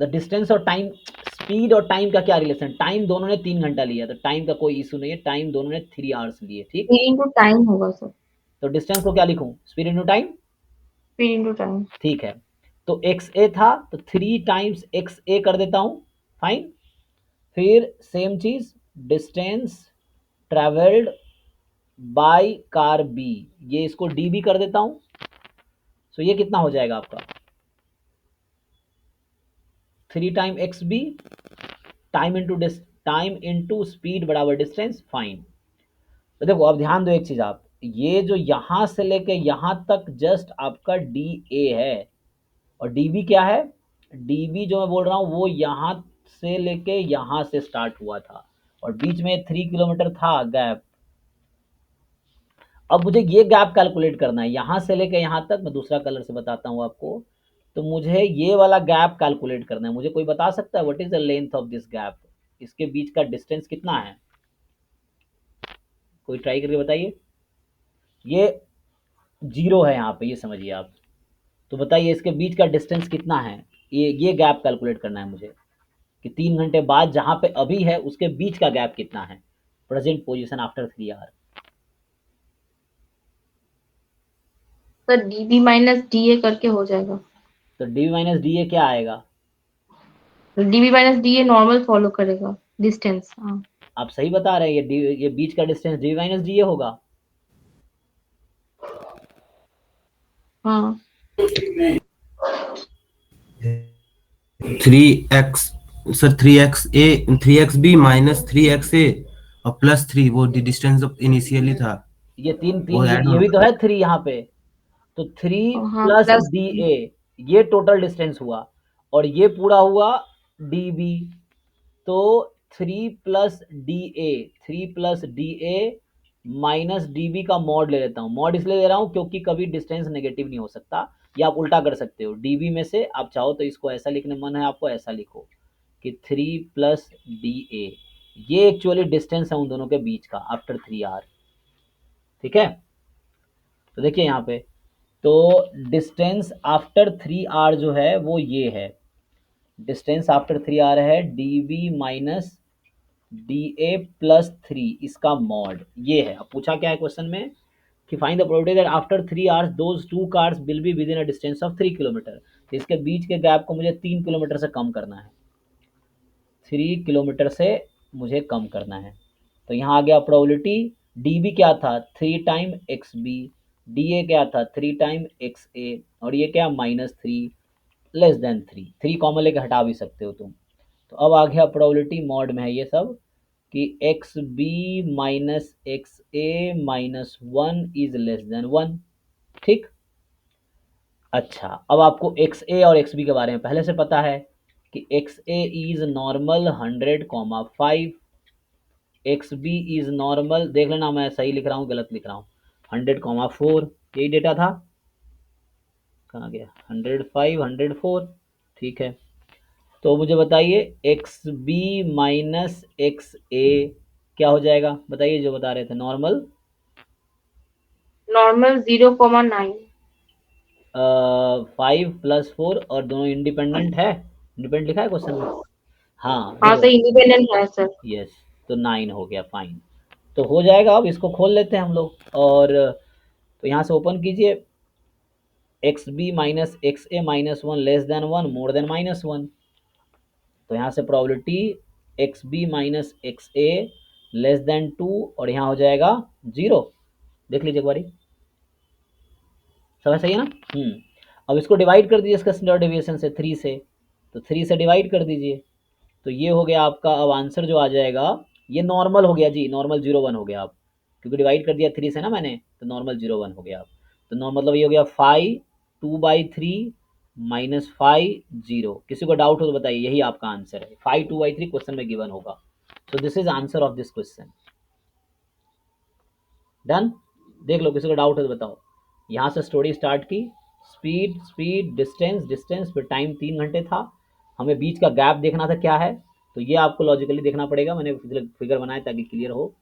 द डिस्टेंस और टाइम, स्पीड और टाइम का क्या रिलेशन, टाइम दोनों ने 3 घंटा लिया, तो टाइम का कोई इशू नहीं है, टाइम दोनों ने 3 आवर्स लिए। ठीक, स्पीड इनटू टाइम होगा सर, तो डिस्टेंस को क्या लिखूं, speed into time, speed into time. ठीक है, तो एक्स ए था तो 3 टाइम्स एक्स ए कर देता हूं, फाइन। फिर सेम चीज distance travelled by car B, ये इसको डी बी कर देता हूं, सो ये कितना हो जाएगा आपका 3 time X B, time into speed बराबर डिस्टेंस, फाइन। तो देखो अब ध्यान दो एक चीज, आप ये जो यहां से लेके यहां तक जस्ट आपका डी ए है, और डी बी क्या है, डी बी जो मैं बोल रहा हूँ वो यहाँ से लेके यहाँ से स्टार्ट हुआ था, और बीच में 3 किलोमीटर था गैप। अब मुझे ये गैप कैलकुलेट करना है यहाँ से लेके यहाँ तक, मैं दूसरा कलर से बताता हूँ आपको, तो मुझे ये वाला गैप कैलकुलेट करना है। मुझे कोई बता सकता है what is the length of this gap, इसके बीच का डिस्टेंस कितना है, कोई ट्राई करके बताइए। ये 0 है यहाँ पे, ये समझिए आप, तो बताइए इसके बीच का डिस्टेंस कितना है, ये गैप कैलकुलेट करना है मुझे, कि 3 घंटे बाद जहां पे अभी है उसके बीच का गैप कितना है, present position after 3 hour. Sir db minus da करके हो जाएगा। तो db माइनस डी क्या आएगा? db minus da normal follow करेगा डिस्टेंस। हाँ आप सही बता रहे हैं, ये बीच का डिस्टेंस db माइनस डी होगा। हाँ 3x sir 3x B minus 3x ए और प्लस 3 वो डिस्टेंस इनिशियली था ये तीन वो तीन ऐड ये भी होगा। तो है 3 यहाँ पे। तो 3 हाँ प्लस प्लस डी ए, ये टोटल डिस्टेंस हुआ, और ये पूरा हुआ डी बी। तो 3 plus D A, 3 plus D A minus D B का मॉड ले लेता हूँ। मॉड इसलिए ले रहा हूँ क्योंकि कभी डिस्टेंस नेगेटिव नहीं हो सकता, या आप उल्टा कर सकते हो। डी बी में से आप चाहो तो इसको ऐसा लिखने मन है आपको, ऐसा लिखो कि 3 प्लस डी ए, ये एक्चुअली डिस्टेंस है उन दोनों के बीच का आफ्टर 3 आर। ठीक है, तो देखिए यहाँ पे, तो डिस्टेंस आफ्टर 3 आर जो है वो ये है, डिस्टेंस आफ्टर 3 आर है D B minus D A plus 3, इसका मॉड ये है। अब पूछा क्या है क्वेश्चन में कि find the probability that after 3 hours those two cars will be within a distance of 3 kilometre. तो इसके बीच के गैप को मुझे 3 किलोमीटर से कम करना है, 3 किलोमीटर से मुझे कम करना है। तो यहाँ आ गया प्रोबेबिलिटी, डी बी क्या था 3 time X B, D A क्या था 3 टाइम एक्स ए, और ये क्या -3 लेस देन 3, 3 कॉमन लेके हटा भी सकते हो तुम। तो अब आ गया प्रोबेबिलिटी मॉड में है ये सब कि X B minus X A minus 1 is less than 1। ठीक, अच्छा अब आपको एक्स ए और एक्स बी के बारे में पहले से पता है कि X A is normal 100,5, X B is normal, देख लेना मैं सही लिख रहा हूँ गलत लिख रहा हूँ, 100,4, यही डेटा था, कहाँ गया 105 104। ठीक है, तो मुझे बताइए एक्स बी माइनस एक्स ए क्या हो जाएगा, बताइए जो बता रहे थे नॉर्मल। नॉर्मल 0,9। 5 प्लस 4 और दोनों इंडिपेंडेंट है, इंडिपेंडेंट लिखा है क्वेश्चन में। हाँ हाँ सर देखो, इंडिपेंडेंट है सर। यस, तो 9 हो गया, फाइन। तो हो जाएगा, अब इसको खोल लेते हैं हम लोग, और तो यहाँ से ओपन कीजिए, X B minus X A minus 1 less than 1 more than -1। तो यहाँ से probability X B minus X A less than 2, और यहाँ हो जाएगा 0। देख लीजिए एक बारी, समझ सही है ना। अब इसको डिवाइड कर दीजिए इसका स्टैंडर्ड डेविएशन से 3 से, तो 3 से डिवाइड कर दीजिए, तो ये हो गया आपका। अब आंसर जो आ जाएगा ये नॉर्मल हो गया जी, नॉर्मल 0,1 हो गया आप, क्योंकि डिवाइड कर दिया 3 से ना मैंने, तो नॉर्मल 0,1 हो गया आप। तो मतलब ये हो गया 5 2/3 माइनस 5 0। किसी को डाउट हो तो बताइए, यही आपका आंसर है, 5 2/3 क्वेश्चन में गिवन होगा। So this is answer of this question. Done, देख लो किसी को डाउट है तो बताओ। यहाँ से स्टोरी स्टार्ट की, स्पीड स्पीड डिस्टेंस डिस्टेंस, फिर टाइम 3 घंटे था, हमें बीच का गैप देखना था क्या है, तो ये आपको लॉजिकली देखना पड़ेगा, मैंने फिगर बनाया ताकि क्लियर हो।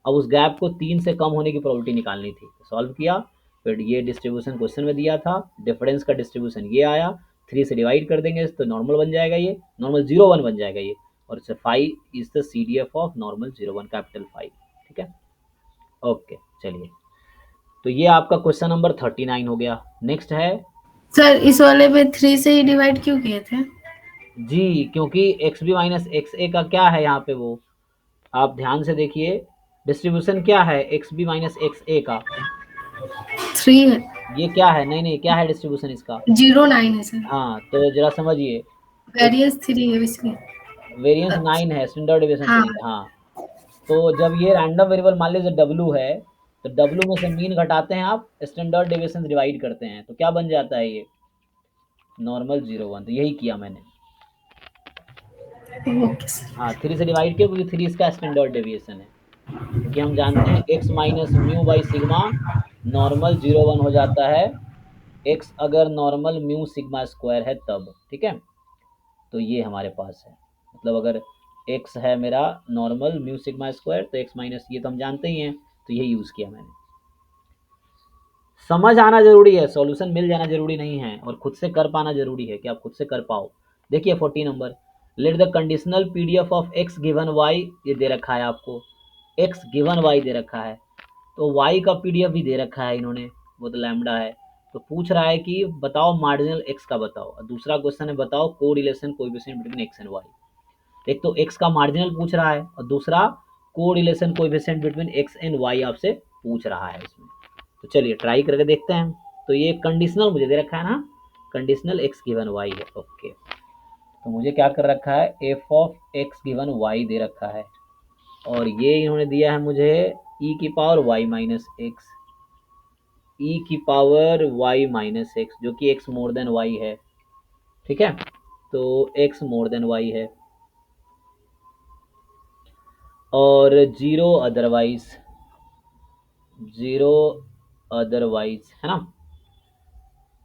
अब उस गैप को 3 से कम होने की प्रोबेबिलिटी निकालनी थी, सॉल्व किया, फिर ये डिस्ट्रीब्यूशन क्वेश्चन में दिया था, डिफरेंस का डिस्ट्रीब्यूशन ये आया, 3 से डिवाइड कर देंगे तो नॉर्मल बन जाएगा, ये नॉर्मल 0,1 बन जाएगा ये, और इससे 5 is the CDF of normal 0,1 capital 5। ठीक है, ओके चलिए, तो ये आपका क्वेश्चन नंबर 39 हो गया। नेक्स्ट है सर इस वाले में 3 से ही डिवाइड क्यों किए थे? जी, क्योंकि एक्स बी माइनस एक्स ए का क्या है यहाँ पे, वो आप ध्यान से देखिए, डिस्ट्रीब्यूशन क्या है एक्स बी माइनस एक्स ए का, 3 है, ये क्या है, नहीं नहीं क्या है डिस्ट्रीब्यूशन इसका, 0,9 है सर, हाँ तो जरा समझिए, वेरिएंस 3 है इसलिए। वेरिएंस 9 है, स्टैंडर्ड डेविएशन हाँ 3 है, हाँ। तो जब ये रैंडम वेरिएबल मान लीजिए W है, तो W में से मीन घटाते हैं आप, स्टैंडर्ड डेविएशन डिवाइड करते हैं, तो क्या बन जाता है ये नॉर्मल 0,1। तो यही किया मैंने, ओके सर। हाँ 3 से डिवाइड किया क्योंकि 3 इसका स्टैंडर्ड डेविएशन है, क्योंकि हम जानते हैं x minus mu by sigma normal 0,1 हो जाता है, x अगर नॉर्मल म्यू सिग्मा स्क्वायर है तब। ठीक है, तो ये हमारे पास है, मतलब अगर x है मेरा नॉर्मल म्यू सिग्मा स्क्वायर, तो x माइनस ये तो हम जानते ही हैं, तो यही यूज़ किया मैंने। समझ आना जरूरी है, सॉल्यूशन मिल जाना जरूरी नहीं है, और खुद से कर पाना जरूरी है कि आप खुद से कर पाओ। देखिए 40 number, let the conditional PDF of x given y, ये दे रखा है आपको, x गिवन y दे रखा है, तो y का PDF भी दे रखा है इन्होंने, वो तो लैम्डा है, तो पूछ रहा है कि बताओ मार्जिनल एक्स का बताओ, और दूसरा क्वेश्चन है बताओ correlation coefficient between X and Y. एक तो एक्स का मार्जिनल पूछ रहा है और दूसरा correlation coefficient between X and Y आपसे पूछ रहा है इसमें। तो चलिए ट्राई करके देखते हैं। तो ये कंडीशनल मुझे दे रखा है ना, कंडीशनल एक्स गिवन वाई है। ओके, तो मुझे क्या कर रखा है, F of X given why they रखा है, और ये इन्होंने दिया है मुझे ई की पावर वाई माइनस एक्स, ई की पावर वाई माइनस एक्स, जो कि एक्स मोर देन वाई है। ठीक है, तो एक्स मोर देन वाई है, और जीरो अदरवाइज, जीरो अदरवाइज, है ना।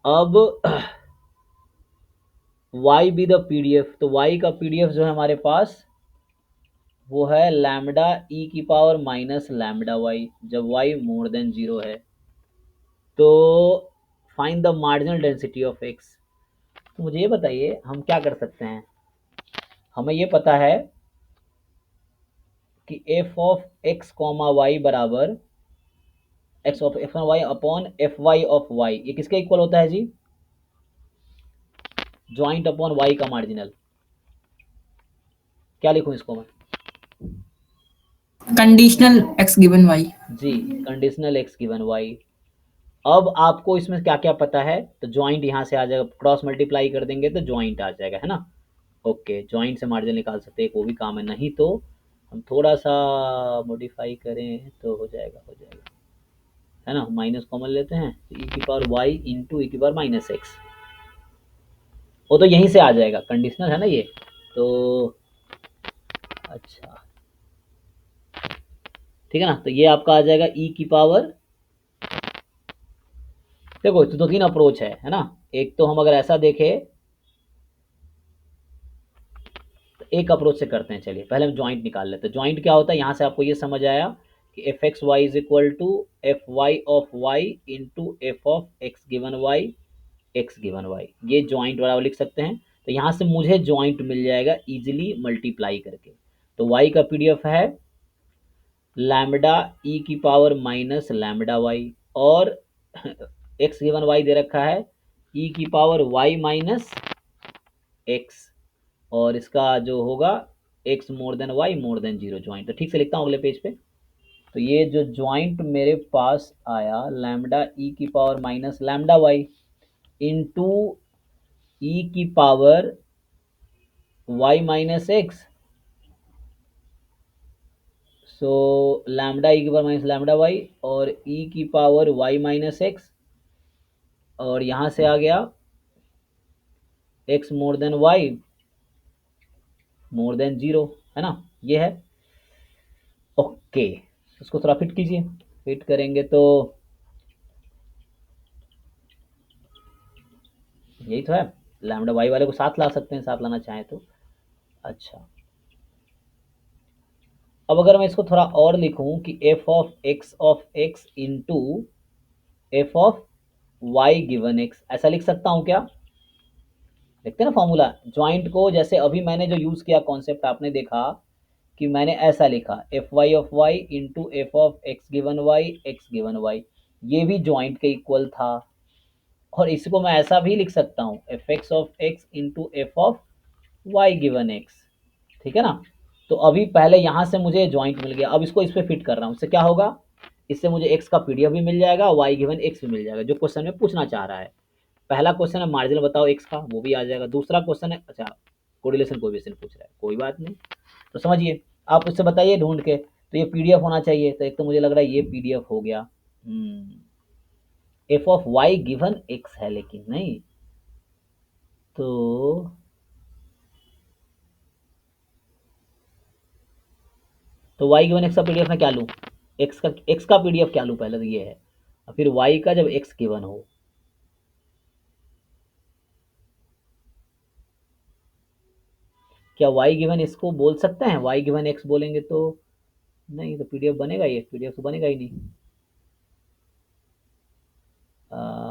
अब y बी द पीडीएफ, तो y का पीडीएफ जो है हमारे पास वो है लैम्डा ई की पावर माइनस लैम्डा वाई, जब y मोर देन 0 है। तो find the marginal density of x। तो मुझे ये बताइए हम क्या कर सकते हैं। हमें ये पता है कि f of x comma Y बराबर x of F Y upon F Y of Y, ये किसके इक्वल होता है जी, ज्वाइंट अपॉन वाई का मार्जिनल। क्या लिखूं इसको मैं, कंडीशनल एक्स गिवन वाई जी कंडीशनल एक्स गिवन वाई। अब आपको इसमें क्या क्या पता है, तो ज्वाइंट यहाँ से आ जाएगा, क्रॉस मल्टीप्लाई कर देंगे तो ज्वाइंट आ जाएगा, है ना। ओके, ज्वाइंट से मार्जिन निकाल सकते हैं, वो भी काम है, नहीं तो हम थोड़ा सा मॉडिफाई करें तो हो जाएगा, हो जाएगा, है ना। माइनस कॉमन लेते हैं, तो ई की पावर वाई इंटू ई की पावर माइनस एक्स, वो तो यहीं से आ जाएगा, कंडीशनल है ना ये। तो अच्छा ठीक है ना, तो ये आपका आ जाएगा ई की पावर, देखो तो दो तीन अप्रोच है ना। एक तो हम अगर ऐसा देखें, तो एक अप्रोच से करते हैं, चलिए पहले हम ज्वाइंट निकाल लेते हैं। ज्वाइंट क्या होता है, यहाँ से आपको ये समझ आया कि F x Y is equal to F Y of Y into F of X given Y X given Y, ये ज्वाइंट बराबर लिख सकते हैं। तो यहाँ से मुझे ज्वाइंट मिल जाएगा इजिली मल्टीप्लाई करके। तो वाई का पीडीएफ है लैम्डा ई की पावर माइनस लैम्डा वाई, और एक्स गिवन वाई दे रखा है ई की पावर वाई माइनस एक्स, और इसका जो होगा X more than Y more than 0 joint. तो ठीक से लिखता हूँ अगले पेज पे। तो ये जो ज्वाइंट मेरे पास आया लैम्डा ई की power minus lambda Y into E की power Y minus X, so lambda E की पावर माइनस लैम्डा वाई और ई की पावर वाई माइनस एक्स, और यहाँ से आ गया X more than Y more than 0, है ना, ये है। ओके, इसको थोड़ा फिट कीजिए, फिट करेंगे तो यही तो है, लैम्डा वाई वाले को साथ ला सकते हैं, साथ लाना चाहें तो। अच्छा, अब अगर मैं इसको थोड़ा और लिखूं कि F of X into F of Y given X, ऐसा लिख सकता हूं क्या, देखते हैं ना फॉर्मूला ज्वाइंट को। जैसे अभी मैंने जो यूज किया कॉन्सेप्ट आपने देखा कि मैंने ऐसा लिखा F Y of Y into F of X given Y, ये भी ज्वाइंट के इक्वल था। और इसको मैं ऐसा भी लिख सकता हूँ F X of X into F of Y given X, ठीक है ना। तो अभी पहले यहाँ से मुझे ज्वाइंट मिल गया, अब इसको इस पर फिट कर रहा हूँ, इससे क्या होगा, इससे मुझे एक्स का पीडीएफ भी मिल जाएगा, वाई गिवन एक्स भी मिल जाएगा, जो क्वेश्चन में पूछना चाह रहा है। पहला क्वेश्चन है मार्जिनल बताओ एक्स का, वो भी आ जाएगा। दूसरा क्वेश्चन है अच्छा कोरिलेशन कोएफिशिएंट पूछ रहा है, कोई बात नहीं। तो समझिए, आप उससे बताइए ढूंढ के, तो ये पीडीएफ होना चाहिए। तो एक तो मुझे लग रहा है ये पीडीएफ हो गया, F of Y given X है, लेकिन नहीं तो वाई गिवन एक्स का पीडीएफ में क्या लूँ, एक्स का पीडीएफ क्या लूँ पहले, तो ये है, और फिर वाई का जब एक्स गिवन हो। क्या वाई गिवन इसको बोल सकते हैं, वाई गिवन एक्स बोलेंगे तो नहीं, तो पीडीएफ बनेगा, ये पीडीएफ तो बनेगा ही नहीं।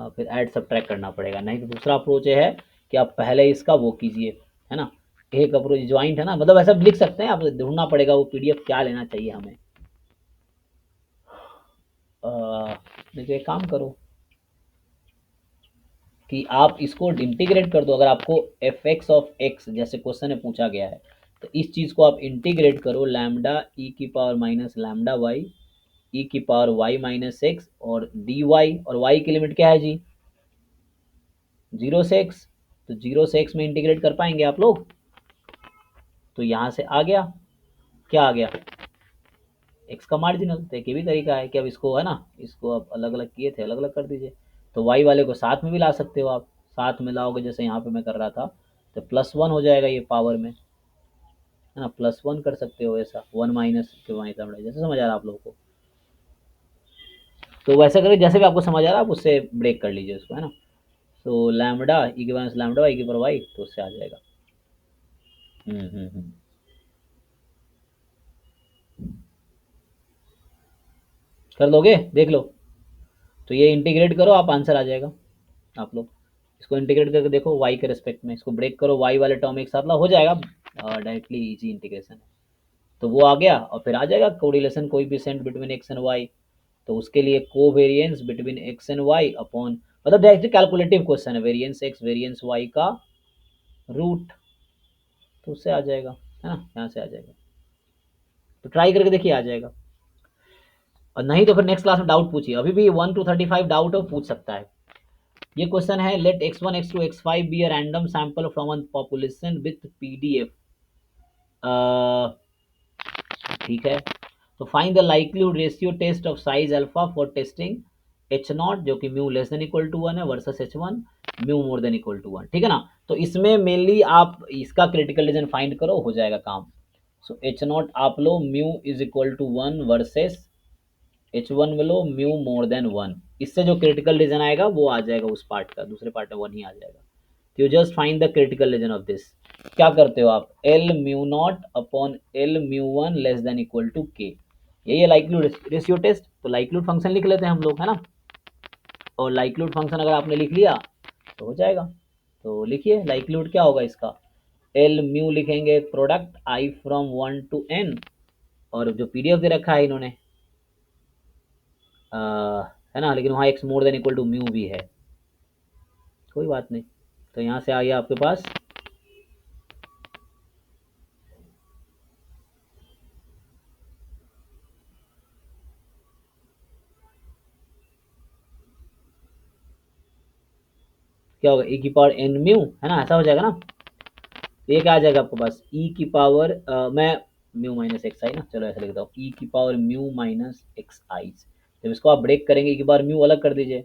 फिर ऐड सब्ट्रैक्ट करना पड़ेगा, नहीं तो दूसरा अप्रोच है कि आप पहले इसका वो कीजिए, है ना। एक अप्रोच ज्वाइंट है ना, मतलब ऐसा लिख सकते हैं, आप ढूंढना पड़ेगा वो पीडीएफ क्या लेना चाहिए हमें। देखिए एक काम करो, कि आप इसको इंटीग्रेट कर दो। अगर आपको एफ एक्स ऑफ एक्स जैसे क्वेश्चन में पूछा गया है तो इस चीज़ को आप इंटीग्रेट करो, लैम्डा ई की पावर माइनस लैम्डा वाई ई की पावर वाई माइनस एक्स और डी वाई, और वाई की लिमिट क्या है जी, 0 से x, तो 0 से x में इंटीग्रेट कर पाएंगे आप लोग? तो यहाँ से आ गया, क्या आ गया, x का मार्जिनल। तो एक ये भी तरीका है कि अब इसको है ना, इसको आप अलग अलग किए थे, अलग अलग कर दीजिए। तो y वाले को साथ में भी ला सकते हो आप, साथ में लाओगे जैसे यहाँ पे मैं कर रहा था, तो +1 हो जाएगा ये पावर में, है ना, +1 कर सकते हो ऐसा, 1 माइनस के जैसे समझ आ रहा है आप लोगों को। तो वैसा करें जैसे भी आपको समझ आ रहा है, आप उससे ब्रेक कर लीजिए उसको, है ना। तो लैम्डा ई की माइनस लैम्डा वाई की पावर वाई, तो उससे आ जाएगा। हम्म। कर लोगे, देख लो। तो ये इंटीग्रेट करो आप, आंसर आ जाएगा आप लोग। इसको इंटीग्रेट करके देखो y के रिस्पेक्ट में, इसको ब्रेक करो, y वाले टर्म एक साथ ला, हो जाएगा डायरेक्टली, इजी इंटीग्रेशन है। तो वो आ गया, और फिर आ जाएगा correlation coefficient between x and y। तो उसके लिए covariance between x and y upon, मतलब डायरेक्टली कैलकुलेटिव क्वेश्चन है, वेरिएंस x वेरिएंस y का रूट, तो उससे आ जाएगा, है ना, यहाँ से आ जाएगा। तो ट्राई करके देखिए, आ जाएगा। और नहीं तो फिर नेक्स्ट क्लास में डाउट पूछिए, अभी भी 1 to 35 डाउट हो, पूछ सकता है। ये क्वेश्चन है, let x1 x2 x5 be a random sample from a population with PDF. ठीक है, तो find the likelihood ratio test of size alpha for testing h0 जो कि mu less than equal to 1 है versus h1 mu more than equal to 1। ठीक है ना, तो इसमें मेनली आप इसका क्रिटिकल रीजन फाइंड करो, हो जाएगा काम। सो h0 आप लो mu is equal to 1 versus h1 में लो म्यू मोर देन 1। इससे जो क्रिटिकल रीजन आएगा वो आ जाएगा उस पार्ट का, दूसरे पार्ट में 1 ही आ जाएगा। तो you just find the critical region of this. क्या करते हो आप, L mu not upon L mu 1 less than equal to K, यही है लाइक्लीहुड रेशियो टेस्ट। तो लाइक्लीहुड फंक्शन लिख लेते हैं हम लोग, है ना, और लाइक्लीहुड फंक्शन अगर आपने लिख लिया तो हो जाएगा। तो लिखिए लाइक्लीहुड क्या होगा इसका, एल म्यू लिखेंगे product I from 1 to n, और जो पीडीएफ दे रखा है इन्होंने है ना, लेकिन वहाँ X more than equal to mu भी है, कोई बात नहीं। तो यहाँ से आ गया आपके पास क्या होगा, e की पावर n म्यू, है ना, ऐसा हो जाएगा ना। ये क्या आ जाएगा आपके पास, e की पावर मैं म्यू माइनस एक्स आई ना, चलो ऐसा लिखता हूँ, e की पावर म्यू माइनस एक्स आई। जब इसको आप ब्रेक करेंगे, e की पावर म्यू अलग कर दीजिए,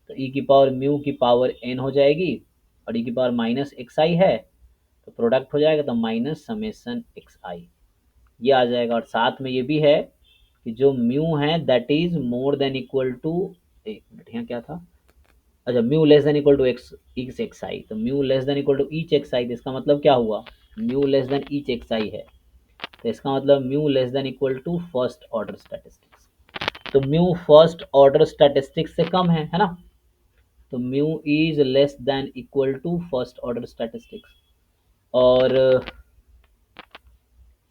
तो e की पावर म्यू की पावर n हो जाएगी, और e की पावर माइनस एक्स आई है, तो प्रोडक्ट हो जाएगा तो माइनस समेसन एक्स आई, ये आ जाएगा। और साथ में ये भी है कि जो म्यू है that is more than equal to, एक मिनट यहाँ क्या था, अच्छा, mu less than equal to X X I, तो mu less than equal to each X I, तो इसका मतलब क्या हुआ, mu less than each X I है, तो इसका मतलब mu less than equal to first order statistics. तो म्यू फर्स्ट ऑर्डर स्टैटिस्टिक्स से कम है ना, तो mu is less than equal to first order statistics, और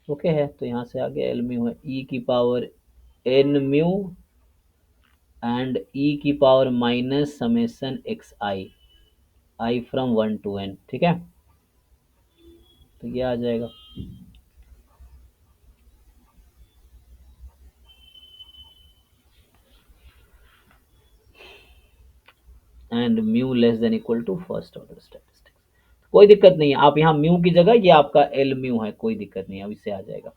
ओके है। तो यहाँ से आ गया एल म्यू है ई की power N mu and e की power minus summation X I from 1 to n, ठीक है। तो ये आ जाएगा, and mu less than equal to first order statistics. कोई दिक्कत नहीं है, आप यहाँ म्यू की जगह ये आपका एल म्यू है, कोई दिक्कत नहीं है, अब इससे आ जाएगा।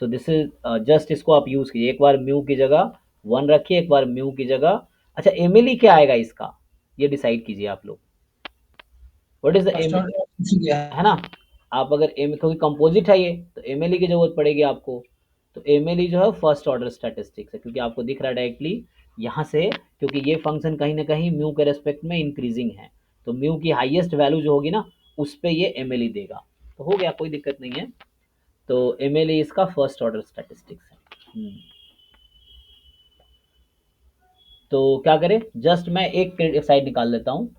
सो दिस इज जस्ट, इसको आप यूज कीजिए, एक बार म्यू की जगह 1 रखिए, एक बार म्यू की जगह, अच्छा एमएलई क्या आएगा इसका, ये डिसाइड कीजिए आप लोग, व्हाट इज द है ना। आप अगर एम, क्योंकि कंपोजिट है ये, तो एमएलई की जरूरत पड़ेगी आपको। तो एमएलई जो है फर्स्ट ऑर्डर स्टैटिस्टिक्स है, क्योंकि आपको दिख रहा है डायरेक्टली यहाँ से, क्योंकि ये फंक्शन कहीं ना कहीं म्यू के रेस्पेक्ट में इंक्रीजिंग है, तो म्यू की हाईएस्ट वैल्यू जो होगी ना उस पर ये एमएलई देगा, तो हो गया, कोई दिक्कत नहीं है। तो एमएलई इसका फर्स्ट ऑर्डर स्टैटिस्टिक्स है। तो क्या करें, जस्ट मैं एक साइड निकाल लेता हूँ।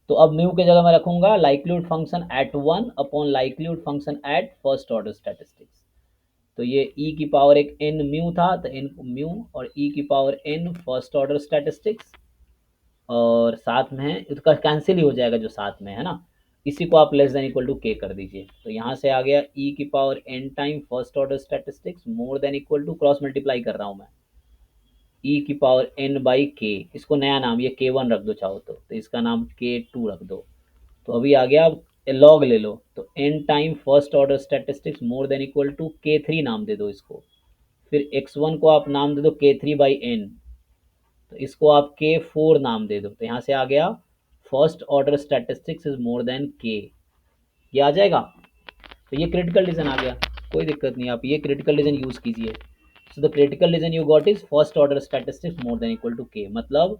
तो अब म्यू की जगह मैं रखूंगा likelihood function at 1 upon likelihood function at first order statistics. तो ये e की पावर एक n म्यू था, तो n म्यू और e की power n first order statistics, और साथ में इसका कैंसिल ही हो जाएगा जो साथ में है ना, इसी को आप लेस देन इक्वल टू के कर दीजिए। तो यहाँ से आ गया ई की power N time first order statistics more than equal to, cross multiply कर रहा हूँ मैं, ई की पावर एन बाई के, इसको नया नाम ये के वन रख दो चाहो तो इसका नाम के टू रख दो। तो अभी आ गया, लॉग ले लो, तो N time first order statistics more than equal to K three नाम दे दो इसको, फिर x1 को आप नाम दे दो के थ्री बाई एन, तो इसको आप के फोर नाम दे दो। तो यहाँ से आ गया first order statistics is more then के, ये आ जाएगा। तो ये क्रिटिकल रीजन आ गया, कोई दिक्कत नहीं, आप ये क्रिटिकल रीजन यूज कीजिए। So the critical region you got is first order statistics more than equal to K, मतलब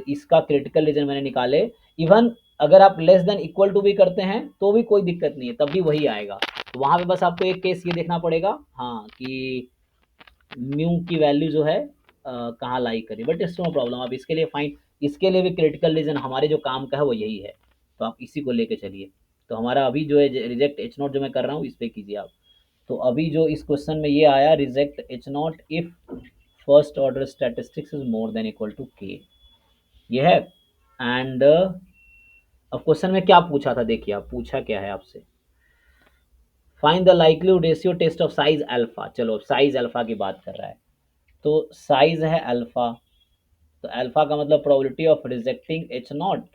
इसका क्रिटिकल रीजन मैंने निकाले। इवन अगर आप लेस देन इक्वल टू भी करते हैं तो भी कोई दिक्कत नहीं है, तब भी वही आएगा। तो वहां पे बस आपको एक केस ये देखना पड़ेगा, हाँ, कि म्यू की वैल्यू जो है कहाँ लाई करी, बट इट्स नो प्रॉब्लम। आप इसके लिए फाइन, इसके लिए भी क्रिटिकल रीजन हमारे जो काम का है वो यही है, तो आप इसी को लेके चलिए। तो हमारा अभी जो है रिजेक्ट एच नॉट जो मैं कर रहा हूँ इस पर कीजिए आप। तो अभी जो इस क्वेश्चन में ये आया, reject H not if first order statistics is more than equal to K, ये है। एंड अब क्वेश्चन में क्या पूछा था, देखिए आप पूछा क्या है आपसे, find the likelihood ratio test of size alpha. चलो साइज अल्फा की बात कर रहा है, तो साइज है अल्फा, तो अल्फा का मतलब probability of rejecting H not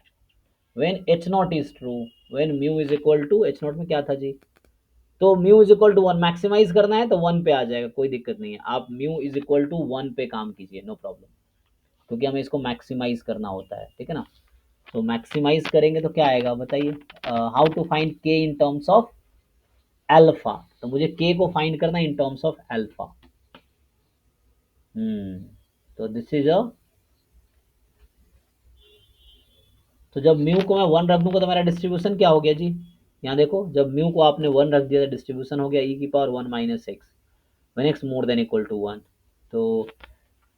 when H not is true when mu is equal to, H not में क्या था जी, तो mu is equal to one, maximise करना है तो वन पे आ जाएगा, कोई दिक्कत नहीं है, आप mu is equal to one पे काम कीजिए, नो प्रॉब्लम, क्योंकि हमें इसको मैक्सिमाइज करना होता है, ठीक है ना। तो मैक्सिमाइज करेंगे तो क्या आएगा बताइए, हाउ टू फाइंड के इन टर्म्स ऑफ अल्फा, तो मुझे के को फाइंड करना इन टर्म्स ऑफ अल्फा। तो दिस इज अ, तो जब म्यू को मैं वन रख दूंगा तो मेरा डिस्ट्रीब्यूशन क्या हो गया जी, यहाँ देखो, जब म्यू को आपने वन रख दिया तो डिस्ट्रीब्यूशन हो गया ई की power one minus X when X more than equal to one, तो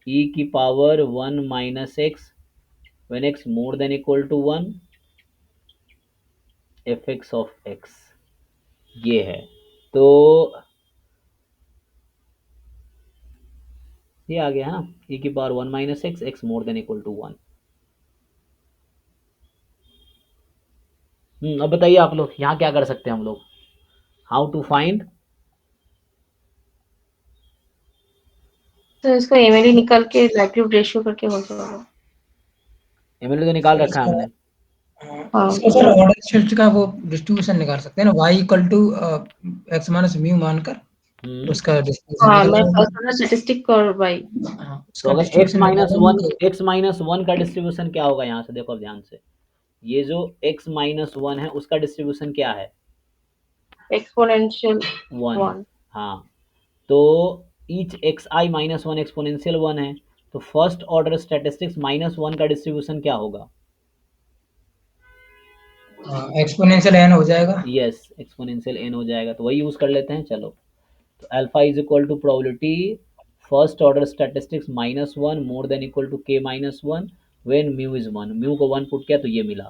ई की power one minus X when X more than equal to one F X of X, ये है। तो ये आ गया है ना, ई की power one minus X, X more than equal to one. अब बताइए आप लोग यहाँ क्या कर सकते हैं हम लोग, हाउ टू फाइंड, तो इसको एमएलई निकाल के लाइक्लीहुड रेशियो करके हो जाएगा। एमएलए तो निकाल रखा है हमने, इसका सर ऑर्डर शिफ्ट का वो डिस्ट्रीब्यूशन निकाल सकते हैं ना, y equal to x minus mu मानकर उसका हाँ, डिस्ट्रीब्यूशन मैं फर्स्ट ऑर्डर स्टैटिस्टिक और बाई, तो उसका अगर डिस्ट्रीब्यूशन एक्स माइनस वन का डिस्ट्रीब्यूशन क्या होगा, यहाँ से देखो अब ध्यान से, ये जो x माइनस वन है उसका डिस्ट्रीब्यूशन क्या है, एक्सपोनेंशियल वन, वन, हाँ, तो ईच एक्स आई माइनस वन एक्सपोनेंशियल वन है, तो first order statistics minus one का डिस्ट्रीब्यूशन क्या होगा, एक्सपोनेंशियल n हो जाएगा। यस एक्सपोनेंशियल एन हो जाएगा, तो वही यूज कर लेते हैं। चलो, तो alpha is equal to probability first order statistics minus one more than equal to K minus one when mu is one, mu को वन पुट किया तो ये मिला,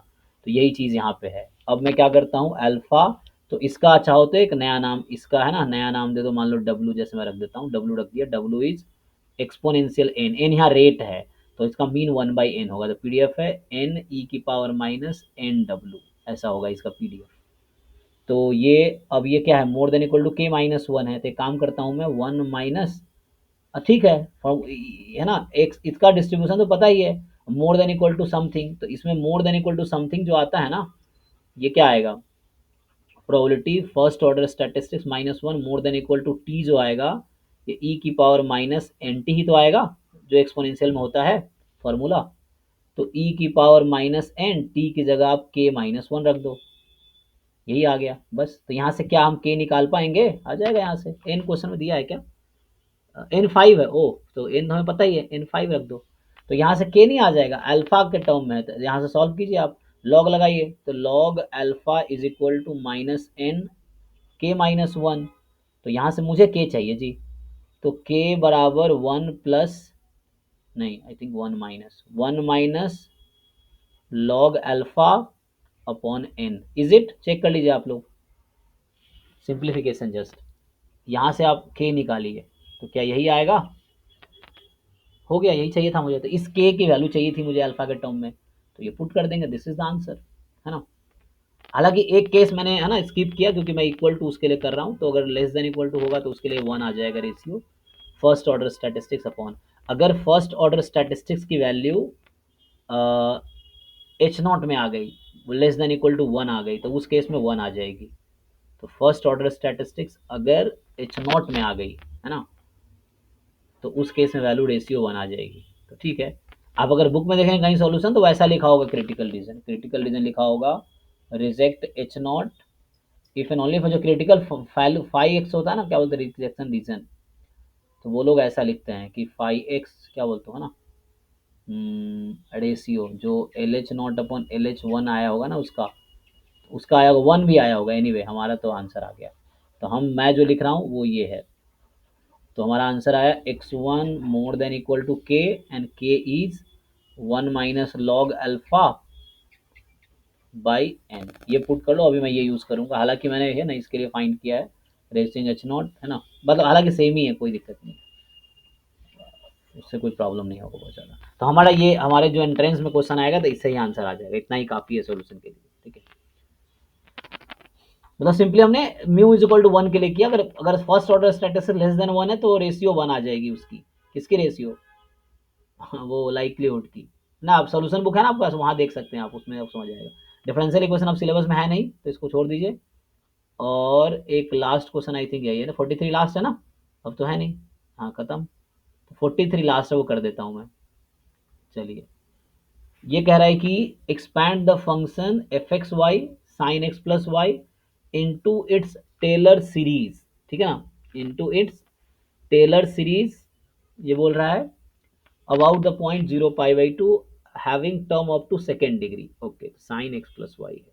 तो यही चीज़ यहाँ पे है। अब मैं क्या करता हूँ, अल्फा, तो इसका अच्छा हो तो एक नया नाम इसका है ना, नया नाम दे दो, मान लो डब्लू, जैसे मैं रख देता हूँ, डब्लू रख दिया, W is exponential N, N यहाँ रेट है तो इसका मीन वन बाई एन होगा, तो पीडीएफ है एन ई की पावर माइनस एन डब्लू, ऐसा होगा इसका पीडीएफ। तो ये अब ये क्या है, more than equal to K minus one है, तो एक काम करता हूँ मैं, वन माइनस, ठीक है ना, एक इसका डिस्ट्रीब्यूशन तो पता ही है, more than equal to something, तो इसमें more than equal to something जो आता है ना, ये क्या आएगा, probability first order statistics minus one more than equal to t जो आएगा, ये ई की पावर माइनस एन टी ही तो आएगा जो एक्सपोनेंशियल में होता है फॉर्मूला, तो ई की पावर माइनस एन, टी की जगह आप के माइनस वन रख दो, यही आ गया बस। तो यहाँ से क्या हम के निकाल पाएंगे, आ जाएगा यहाँ से, एन क्वेश्चन में दिया है क्या, एन फाइव है, ओ तो एन हमें पता ही है, एन फाइव रख दो, तो यहाँ से के नहीं आ जाएगा, अल्फा के टर्म में है, तो यहाँ से सॉल्व कीजिए आप, लॉग लगाइए, तो log alpha is equal to minus n k minus one, तो यहाँ से मुझे के चाहिए जी, तो के बराबर वन प्लस, नहीं I think one minus log alpha upon n, is it, check कर लीजिए आप लोग, सिंप्लीफिकेशन जस्ट, यहाँ से आप के निकालिए, तो क्या यही आएगा, हो गया, यही चाहिए था मुझे, तो इस k की वैल्यू चाहिए थी मुझे अल्फा के टर्म में, तो ये पुट कर देंगे, दिस इज द आंसर, है ना। हालांकि एक केस मैंने है ना स्किप किया क्योंकि मैं इक्वल टू उसके लिए कर रहा हूँ, तो अगर लेस देन इक्वल टू होगा तो उसके लिए 1 आ जाएगा ratio first order statistics upon, अगर फर्स्ट ऑर्डर स्टैटिस्टिक्स की वैल्यू एच नॉट में आ गई, लेस देन इक्वल टू 1 आ गई, तो उस केस में 1 आ जाएगी। तो फर्स्ट ऑर्डर स्टैटिस्टिक्स अगर एच नॉट में आ गई, है ना, तो उस केस में वैल्यू रेशियो 1 आ जाएगी। तो ठीक है, आप अगर बुक में देखें कहीं सॉल्यूशन तो वैसा लिखा होगा, क्रिटिकल रीजन लिखा होगा reject H not if and only for, जो क्रिटिकल फाइव एक्स होता है ना, क्या बोलते हैं रिजेक्शन रीजन, तो वो लोग ऐसा लिखते हैं कि 5x क्या बोलते हो ना, रेशियो जो L H not upon L H one आया होगा ना, उसका आया होगा, 1 भी आया होगा, एनीवे हमारा तो आंसर आ गया। तो मैं जो लिख रहा हूँ वो ये है, तो हमारा आंसर आया x1 more than equal to k and k is 1 minus log alpha by n, ये पुट कर लो। अभी मैं ये यूज़ करूँगा, हालांकि मैंने है ना इसके लिए फाइंड किया है रेसिंग एच नॉट, है ना, मतलब हालांकि सेम ही है, कोई दिक्कत नहीं, उससे कोई प्रॉब्लम नहीं होगा बहुत ज़्यादा। तो हमारे जो एंट्रेंस में क्वेश्चन आएगा तो इससे ही आंसर आ जाएगा, इतना ही काफ़ी है सोल्यूशन के लिए, ठीक है। मतलब सिंपली हमने म्यू इज इक्वल टू 1 के लिए किया, अगर first order statistics less than 1 है तो रेशियो 1 आ जाएगी उसकी, किसकी रेशियो वो लाइक्लीहुड की ना। आप सोल्यूशन बुक है ना आपके पास, वहाँ देख सकते हैं आप, उसमें आप समझ आएगा। डिफरेंशियल इक्वेशन अब सिलेबस में है नहीं तो इसको छोड़ दीजिए, और एक लास्ट क्वेश्चन आई थिंक यही है ना, 43 लास्ट है ना, अब तो है नहीं, हाँ खत्म, तो 43 लास्ट है वो कर देता हूँ मैं। चलिए, ये कह रहा है कि expand the function f x y sine x plus y into its Taylor series, ठीक है ना, इंटू इट्स टेलर सीरीज, ये बोल रहा है about the point 0 pi by 2 having term up to second degree, okay, sine x plus y है।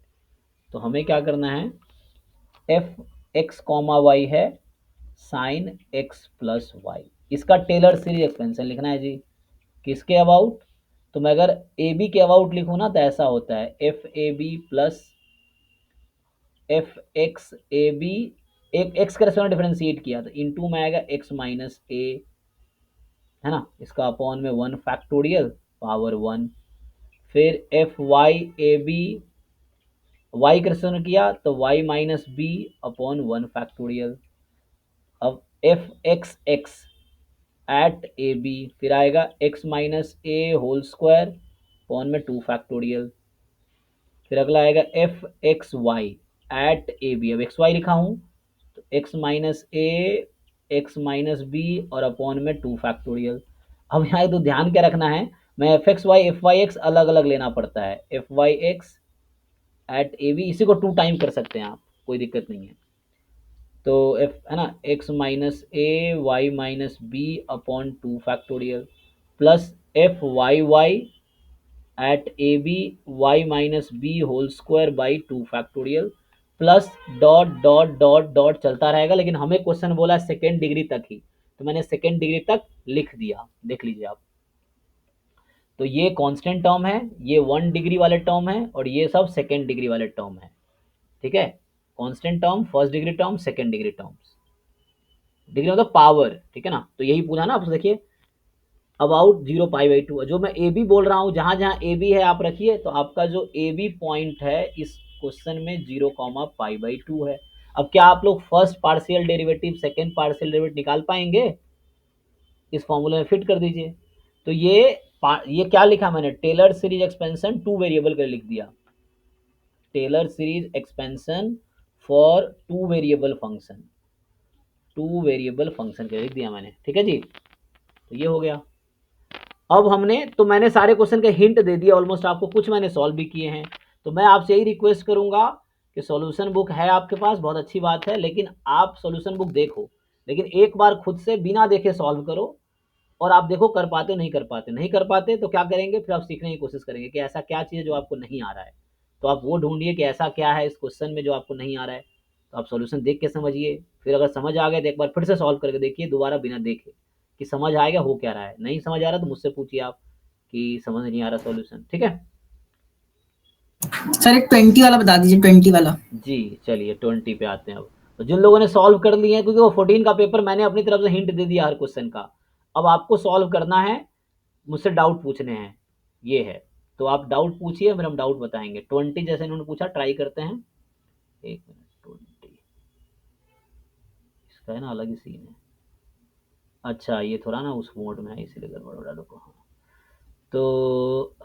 तो हमें क्या करना है, एफ एक्स कॉमा वाई है साइन एक्स प्लस वाई, इसका टेलर सीरीज एक्सपेंशन लिखना है जी, किसके अबाउट, तो मैं अगर ए बी के अबाउट लिखूँ ना तो ऐसा होता है f a b plus f x a b, एक एक्स का रेस्पेक्ट डिफरेंशिएट किया तो इनटू में आएगा एक्स माइनस ए, है ना, इसका अपॉन में 1 फैक्टोरियल पावर 1, फिर F Y A B, Y का रेस्पेक्ट किया तो Y minus B upon 1 factorial, अब F X X at A B, फिर आएगा X minus A whole square upon में 2 फैक्टोरियल, फिर अगला आएगा F x Y at A B, अब एक्स वाई लिखा हूँ तो X minus A X minus B और अपॉन में 2 फैक्टोरियल। अब यहाँ तो ध्यान क्या रखना है, मैं f x y f y x अलग अलग लेना पड़ता है, f y x at A b, इसी को 2 टाइम कर सकते हैं आप, कोई दिक्कत नहीं है। तो एफ है ना x minus a y minus B upon 2 factorial plus f y y at A B y minus b whole square by 2 factorial plus dot dot dot dot चलता रहेगा, लेकिन हमें क्वेश्चन बोला सेकेंड डिग्री तक ही, तो मैंने सेकेंड डिग्री तक लिख दिया, देख लीजिए आप। तो ये कांस्टेंट टर्म है, ये 1 डिग्री वाले टर्म है, और ये सब सेकेंड डिग्री वाले टर्म है, ठीक है, constant term, first degree term, second degree terms, degree मतलब पावर, ठीक है ना। तो यही पूछा ना आप, देखिए अबाउट 0 पाई बाई 2, जो मैं ए बी बोल रहा हूँ, जहाँ जहाँ ए बी है आप रखिए, तो आपका जो ए बी पॉइंट है इस क्वेश्चन में 0 पाई बाई 2 है। अब क्या आप लोग first partial derivative second partial derivative निकाल पाएंगे, इस फॉर्मूले में फिट कर दीजिए। तो ये क्या लिखा मैंने, टेलर सीरीज एक्सपेंशन 2 वेरिएबल कर लिख दिया, Taylor series expansion for 2 variable function, 2 variable function के लिख दिया मैंने, ठीक है जी। तो ये हो गया। अब मैंने सारे क्वेश्चन के हिंट दे दिए ऑलमोस्ट आपको, कुछ मैंने सॉल्व भी किए हैं। तो मैं आपसे यही रिक्वेस्ट करूंगा कि सॉल्यूशन बुक है आपके पास, बहुत अच्छी बात है, लेकिन आप सॉल्यूशन बुक देखो, लेकिन एक बार खुद से बिना देखे सॉल्व करो, और आप देखो कर पाते नहीं कर पाते तो क्या करेंगे, फिर आप सीखने की कोशिश करेंगे कि ऐसा क्या चीज़ है जो आपको नहीं आ रहा है, तो आप वो ढूंढिए कि ऐसा क्या है इस क्वेश्चन में जो आपको नहीं आ रहा है, तो आप सॉल्यूशन देख के समझिए, फिर अगर समझ आ गया तो एक बार फिर से सॉल्व करके देखिए दोबारा बिना देखे कि समझ आएगा हो क्या रहा है। नहीं समझ आ रहा तो मुझसे पूछिए आप कि समझ नहीं आ रहा सॉल्यूशन, ठीक है। सर एक 20 वाला बता दीजिए, 20 वाला जी चलिए 20 पे आते हैं अब। तो जिन लोगों ने सॉल्व कर लिए हैं, क्योंकि वो 14 का पेपर मैंने अपनी तरफ से हिंट दे दिया हर क्वेश्चन का, अब आपको सॉल्व करना है मुझसे डाउट पूछने हैं, ये है। तो आप डाउट पूछिए, फिर हम डाउट बताएंगे। 20 जैसे इन्होंने पूछा, ट्राई करते हैं। एक मिनट, 20 इसका है ना अलग ही सीन है। अच्छा, ये थोड़ा ना उस मोड में है, इसीलिए गड़बड़ हो रहा है। हाँ, तो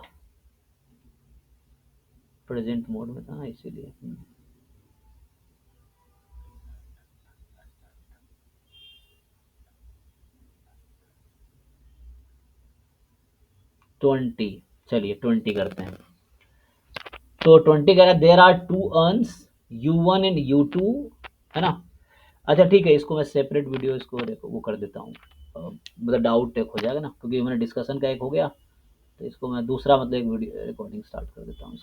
प्रेजेंट मोड में था ना, इसीलिए। 20, चलिए 20 करते हैं। तो 20 कह रहा है there are 2 earns U1 and U2, है ना। अच्छा ठीक है, इसको मैं सेपरेट वीडियो इसको वो कर देता हूँ, मतलब डाउट एक हो जाएगा ना, क्योंकि मैंने डिस्कशन का एक हो गया, तो इसको मैं दूसरा मतलब एक वीडियो रिकॉर्डिंग स्टार्ट कर देता हूँ।